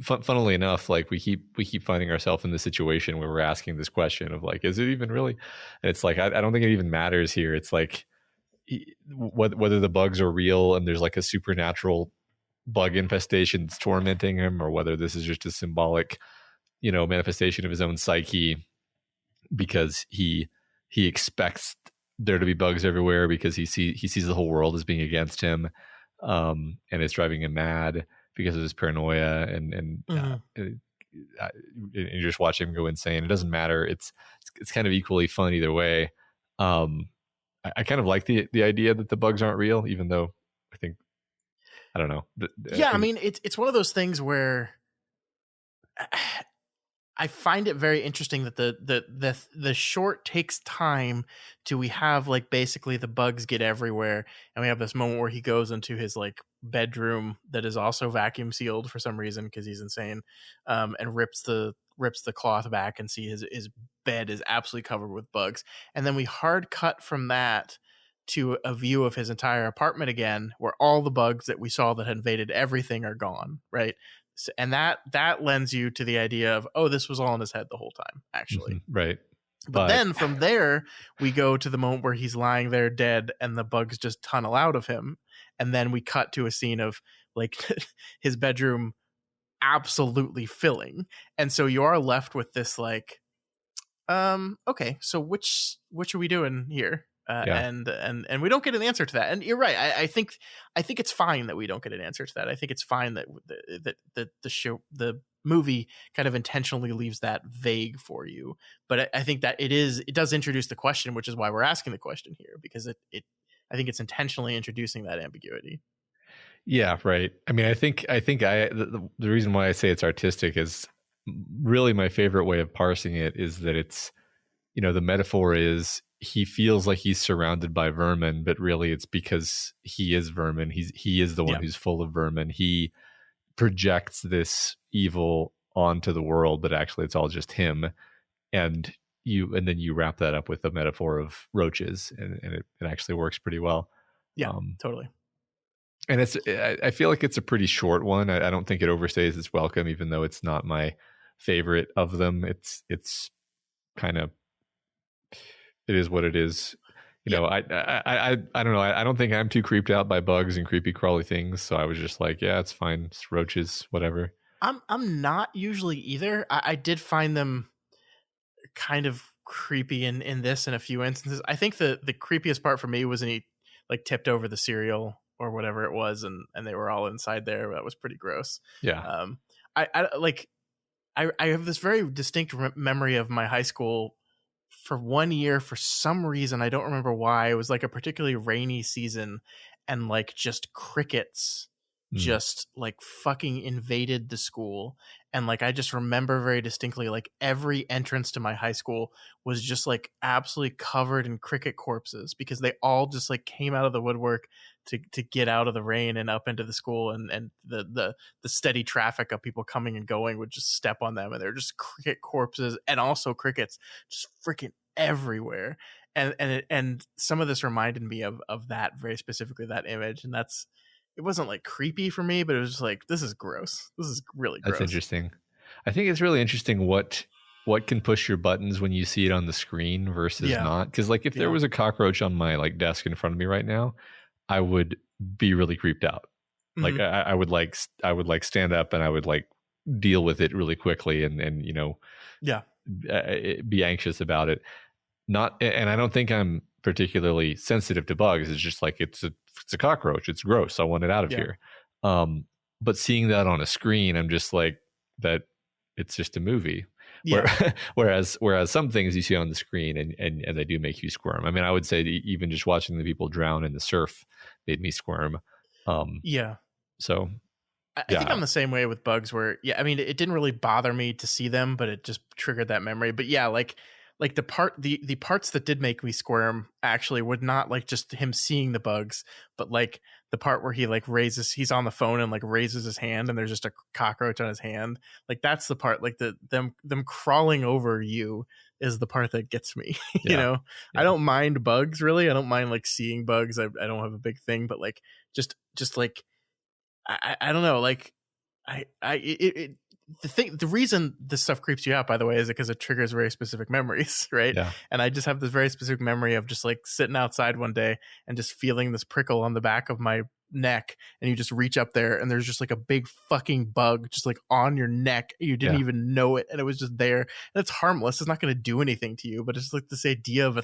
funnily enough, like we keep finding ourselves in the situation where we're asking this question of like, is it even really? And it's like, I don't think it even matters here. It's like whether the bugs are real and there's like a supernatural bug infestation that's tormenting him, or whether this is just a symbolic, manifestation of his own psyche, because he expects there to be bugs everywhere because he sees the whole world as being against him, and it's driving him mad because of his paranoia, and you just watch him go insane. It doesn't matter. It's kind of equally fun either way. I kind of like the idea that the bugs aren't real, even though I don't know. I mean, it's one of those things where I find it very interesting that the short takes time till we have like basically the bugs get everywhere, and we have this moment where he goes into his like bedroom that is also vacuum sealed for some reason because he's insane, and rips the cloth back and see his bed is absolutely covered with bugs, and then we hard cut from that to a view of his entire apartment again, where all the bugs that we saw that had invaded everything are gone, right? And that lends you to the idea of, oh, this was all in his head the whole time, actually. Right. But then from there, we go to the moment where he's lying there dead and the bugs just tunnel out of him. And then we cut to a scene of like his bedroom absolutely filling. And so you are left with this like, okay, so which are we doing here? And we don't get an answer to that. And you're right. I think it's fine that we don't get an answer to that. I think it's fine that the movie kind of intentionally leaves that vague for you. But I think that it does introduce the question, which is why we're asking the question here, because I think it's intentionally introducing that ambiguity. Yeah, right. I mean, I think the reason why I say it's artistic is really my favorite way of parsing it is that it's, the metaphor is he feels like he's surrounded by vermin, but really it's because he is vermin. He is the one Yeah. who's full of vermin. He projects this evil onto the world, but actually it's all just him. And then you wrap that up with a metaphor of roaches, and it actually works pretty well. Yeah, totally. And I feel like it's a pretty short one. I don't think it overstays its welcome, even though it's not my favorite of them. It's kind of, it is what it is. You know, I don't know. I don't think I'm too creeped out by bugs and creepy crawly things. So I was just like, yeah, it's fine. It's roaches, whatever. I'm not usually either. I did find them kind of creepy in this in a few instances. I think the creepiest part for me was when he like tipped over the cereal or whatever it was, and they were all inside there. That was pretty gross. Yeah. I have this very distinct memory of my high school. For 1 year, for some reason, I don't remember why, it was like a particularly rainy season, and like just crickets just like fucking invaded the school. And like I just remember very distinctly, like every entrance to my high school was just like absolutely covered in cricket corpses, because they all just like came out of the woodwork to get out of the rain and up into the school, and the steady traffic of people coming and going would just step on them, and they're just cricket corpses and also crickets just freaking everywhere. And some of this reminded me of that, very specifically that image. And it wasn't like creepy for me, but it was just like, this is gross. This is really gross. That's interesting. I think it's really interesting what can push your buttons when you see it on the screen versus not. Because like if there was a cockroach on my like desk in front of me right now, I would be really creeped out. Like I would like stand up and I would like deal with it really quickly and you know, be anxious about it. And I don't think I'm particularly sensitive to bugs. It's just like it's a cockroach. It's gross. I want it out of here. But seeing that on a screen, I'm just like, that it's just a movie. Whereas some things you see on the screen and they do make you squirm. I mean, I would say even just watching the people drown in the surf made me squirm. So I think I'm the same way with bugs, where I mean, it didn't really bother me to see them, but it just triggered that memory. But yeah, like the parts that did make me squirm actually would not like just him seeing the bugs, but like the part where he like he's on the phone and like raises his hand and there's just a cockroach on his hand. Like that's the part, like them crawling over you is the part that gets me. You know, I don't mind bugs really. I don't mind like seeing bugs. I don't have a big thing, but like just like I don't know, like the reason this stuff creeps you out, by the way, is because it triggers very specific memories, right? And I just have this very specific memory of just like sitting outside one day and just feeling this prickle on the back of my neck, and you just reach up there and there's just like a big fucking bug just like on your neck. You didn't even know it, and it was just there, and it's harmless. It's not going to do anything to you, but it's like this idea of a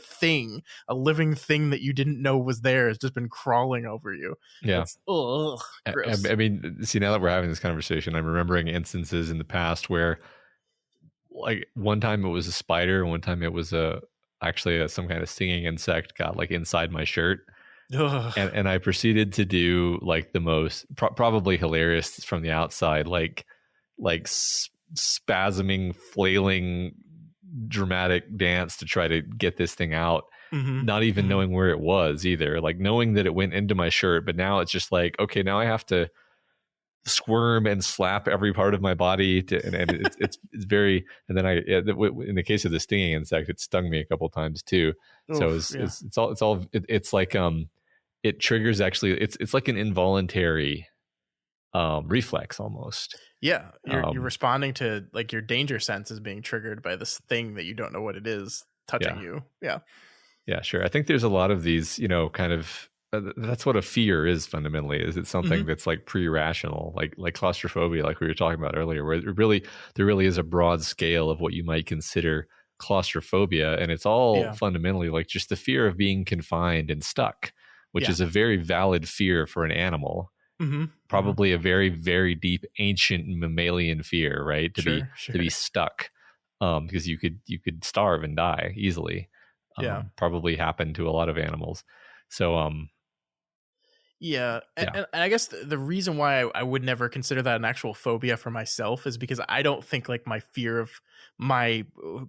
living thing that you didn't know was there has just been crawling over you. It's, gross. I mean, see, now that we're having this conversation, I'm remembering instances in the past where like one time it was a spider, one time it was actually some kind of stinging insect got like inside my shirt. And I proceeded to do like the most probably hilarious from the outside, like spasming, flailing, dramatic dance to try to get this thing out. Not even knowing where it was either, like knowing that it went into my shirt, but now it's just like, okay, now I have to squirm and slap every part of my body and it's very. And then in the case of the stinging insect, it stung me a couple times too. So it's like it triggers, actually it's like an involuntary reflex almost. You're responding to like your danger sense is being triggered by this thing that you don't know what it is touching you. Sure. I think there's a lot of these, you know, kind of that's what a fear is fundamentally. Is it something that's like pre-rational, like claustrophobia, like we were talking about earlier, where there really is a broad scale of what you might consider claustrophobia, and it's all fundamentally like just the fear of being confined and stuck, which is a very valid fear for an animal. Probably a very, very deep ancient mammalian fear, right? To be stuck, because you could starve and die easily. Probably happened to a lot of animals. So and I guess the reason why I would never consider that an actual phobia for myself is because I don't think like my fear of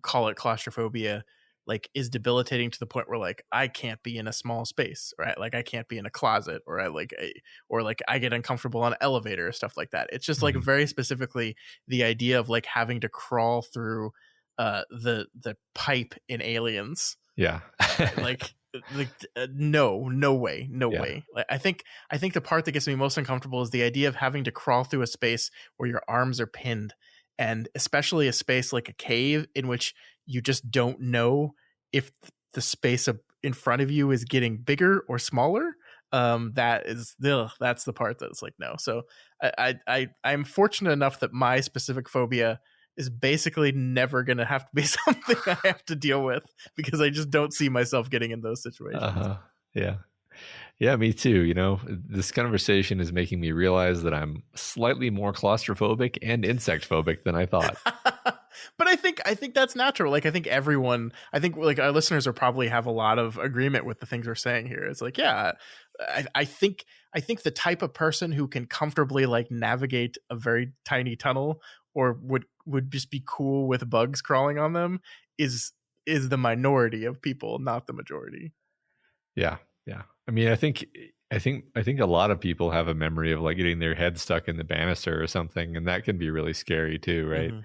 call it claustrophobia like is debilitating to the point where like I can't be in a small space, right? Like I can't be in a closet, or I get uncomfortable on an elevator or stuff like that. It's just like Mhm. very specifically the idea of like having to crawl through the pipe in Aliens. Yeah. No way, no Yeah. way. Like, I think the part that gets me most uncomfortable is the idea of having to crawl through a space where your arms are pinned, and especially a space like a cave in which you just don't know if the space in front of you is getting bigger or smaller. That's the part that's like no. So I'm fortunate enough that my specific phobia is basically never going to have to be something I have to deal with, because I just don't see myself getting in those situations. Uh-huh. Yeah. Yeah, me too. This conversation is making me realize that I'm slightly more claustrophobic and insect phobic than I thought. But I think that's natural. Like I think like our listeners are probably have a lot of agreement with the things we're saying here. It's like, yeah, I think the type of person who can comfortably like navigate a very tiny tunnel, or would just be cool with bugs crawling on them, is the minority of people, not the majority. Yeah. Yeah. I mean, I think a lot of people have a memory of like getting their head stuck in the banister or something, and that can be really scary too, right? Mm-hmm.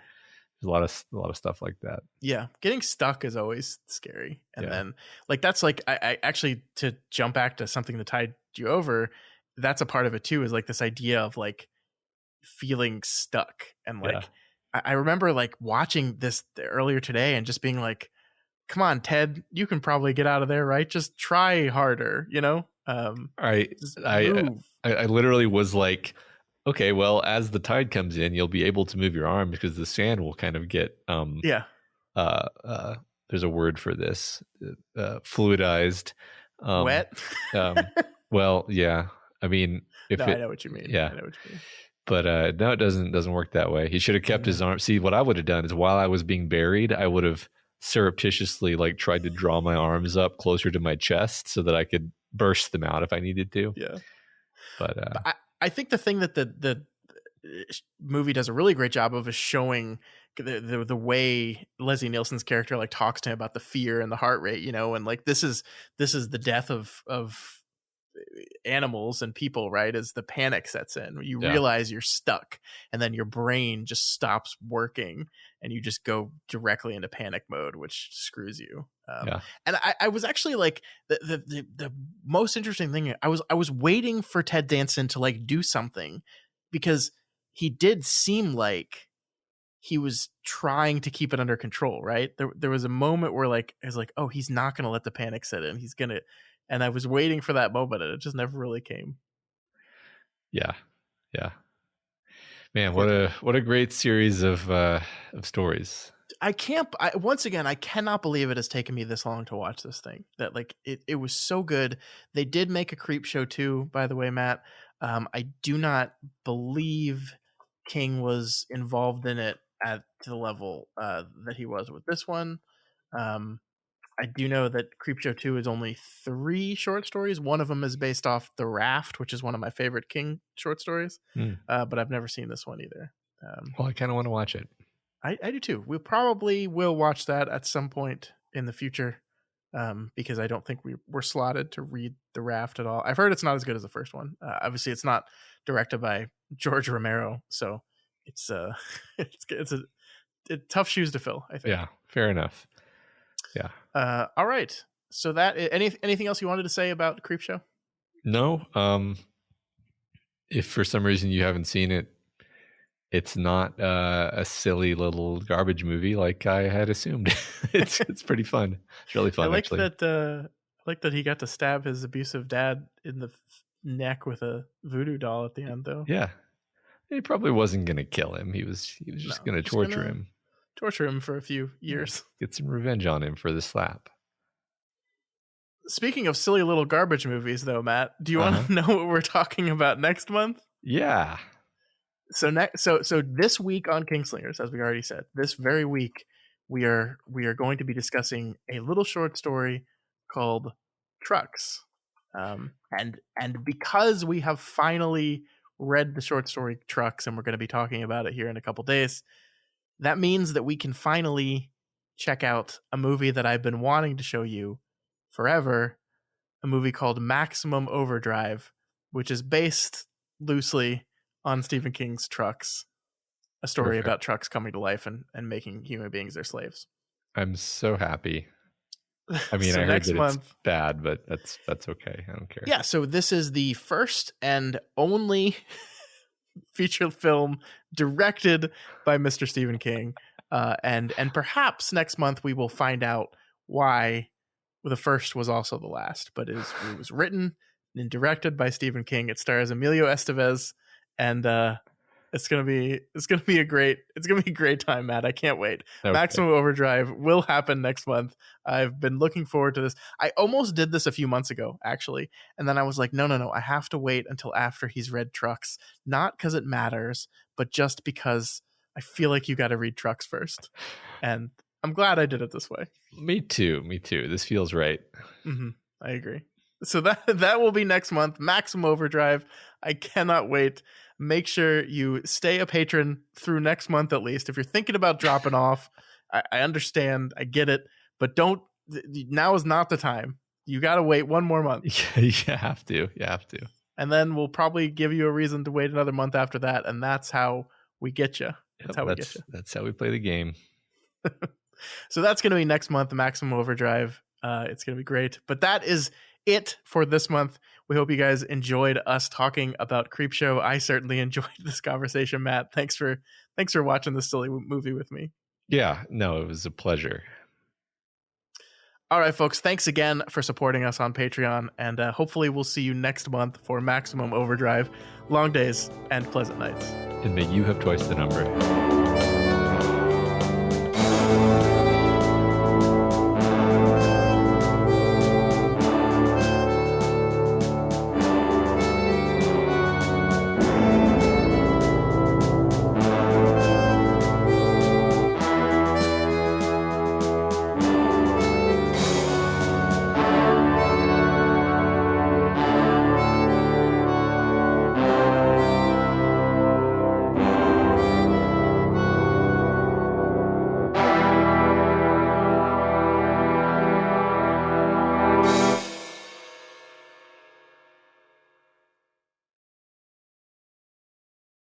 There's a lot of stuff like that. Yeah, getting stuck is always scary. And Yeah. then like that's like I actually, to jump back to something that tied you over, that's a part of it too, is like this idea of like feeling stuck. And Yeah. like I remember like watching this earlier today and just being like, come on, Ted, you can probably get out of there, right? Just try harder, I just I move. I literally was like, okay, well, as the tide comes in, you'll be able to move your arms because the sand will kind of get Yeah. uh there's a word for this, fluidized. Um Wet. um well, yeah. I mean, No, if I it know what you mean. yeah. I know what you mean. But no, it doesn't work that way. He should have kept his No. arm. See, what I would have done is while I was being buried, I would have surreptitiously like tried to draw my arms up closer to my chest so that I could burst them out if I needed to. Yeah. But But I think the thing that the movie does a really great job of is showing the way Leslie Nielsen's character like talks to him about the fear and the heart rate, and like this is the death of animals and people, right? As the panic sets in, you yeah, realize you're stuck, and then your brain just stops working, and you just go directly into panic mode, which screws you. yeah, And I was actually like the most interesting thing. I was waiting for Ted Danson to like do something, because he did seem like he was trying to keep it under control, right? There was a moment where like I was like, oh, he's not going to let the panic set in. He's gonna, and I was waiting for that moment, and it just never really came. yeah, yeah. Man, Poor Ted. what a great series of stories. Once again, I cannot believe it has taken me this long to watch this thing. That like it was so good. They did make a Creepshow too, by the way, Matt. I do not believe King was involved in it at the level that he was with this one. Um, I do know that Creepshow 2 is only 3 short stories. One of them is based off The Raft, which is one of my favorite King short stories. Hmm. But I've never seen this one either. Well, I kind of want to watch it. I do too. We probably will watch that at some point in the future, because I don't think we're slotted to read The Raft at all. I've heard it's not as good as the first one. Obviously, it's not directed by George Romero, so it's it's tough shoes to fill, I think. Yeah, fair enough. Yeah. All right. So anything else you wanted to say about Creepshow? No. If for some reason you haven't seen it, it's not a silly little garbage movie like I had assumed. it's pretty fun. It's really fun. I like actually. that. I like that he got to stab his abusive dad in the neck with a voodoo doll at the end, though. Yeah, he probably wasn't going to kill him. He was just going to torture him. Torture him for a few years. Yeah. Get some revenge on him for the slap. Speaking of silly little garbage movies, though, Matt, do you want to know what we're talking about next month? Yeah. So this week on Kingslingers, as we already said, this very week we are going to be discussing a little short story called Trucks, and because we have finally read the short story Trucks, and we're going to be talking about it here in a couple days, that means that we can finally check out a movie that I've been wanting to show you forever, a movie called Maximum Overdrive, which is based loosely on Stephen King's Trucks, a story Perfect. about trucks coming to life and making human beings their slaves. I'm so happy. I mean, So I heard next that month, it's bad, but that's okay. I don't care. yeah, so this is the first and only feature film directed by Mr. Stephen King. And perhaps next month we will find out why the first was also the last. But it was written and directed by Stephen King. It stars Emilio Estevez, and it's gonna be a great time, Matt. I can't wait. Okay. Maximum Overdrive will happen next month. I've been looking forward to this. I almost did this a few months ago, actually, and then I was like, no, I have to wait until after he's read Trucks, not because it matters, but just because I feel like you got to read Trucks first. And I'm glad I did it this way. Me too. This feels right. Mm-hmm. I agree. So that will be next month. Maximum Overdrive. I cannot wait. Make sure you stay a patron through next month at least. If you're thinking about dropping off, I understand. I get it. But now is not the time. You got to wait one more month. You have to. And then we'll probably give you a reason to wait another month after that. And that's how we get you. That's how we get you. That's how we play the game. So that's going to be next month, the Maximum Overdrive. It's going to be great. But that is it for this month. We hope you guys enjoyed us talking about Creepshow. I certainly enjoyed this conversation, Matt. Thanks for watching this silly movie with me. Yeah, no, it was a pleasure. All right, folks. Thanks again for supporting us on Patreon, and hopefully we'll see you next month for Maximum Overdrive. Long days and pleasant nights. And may you have twice the number.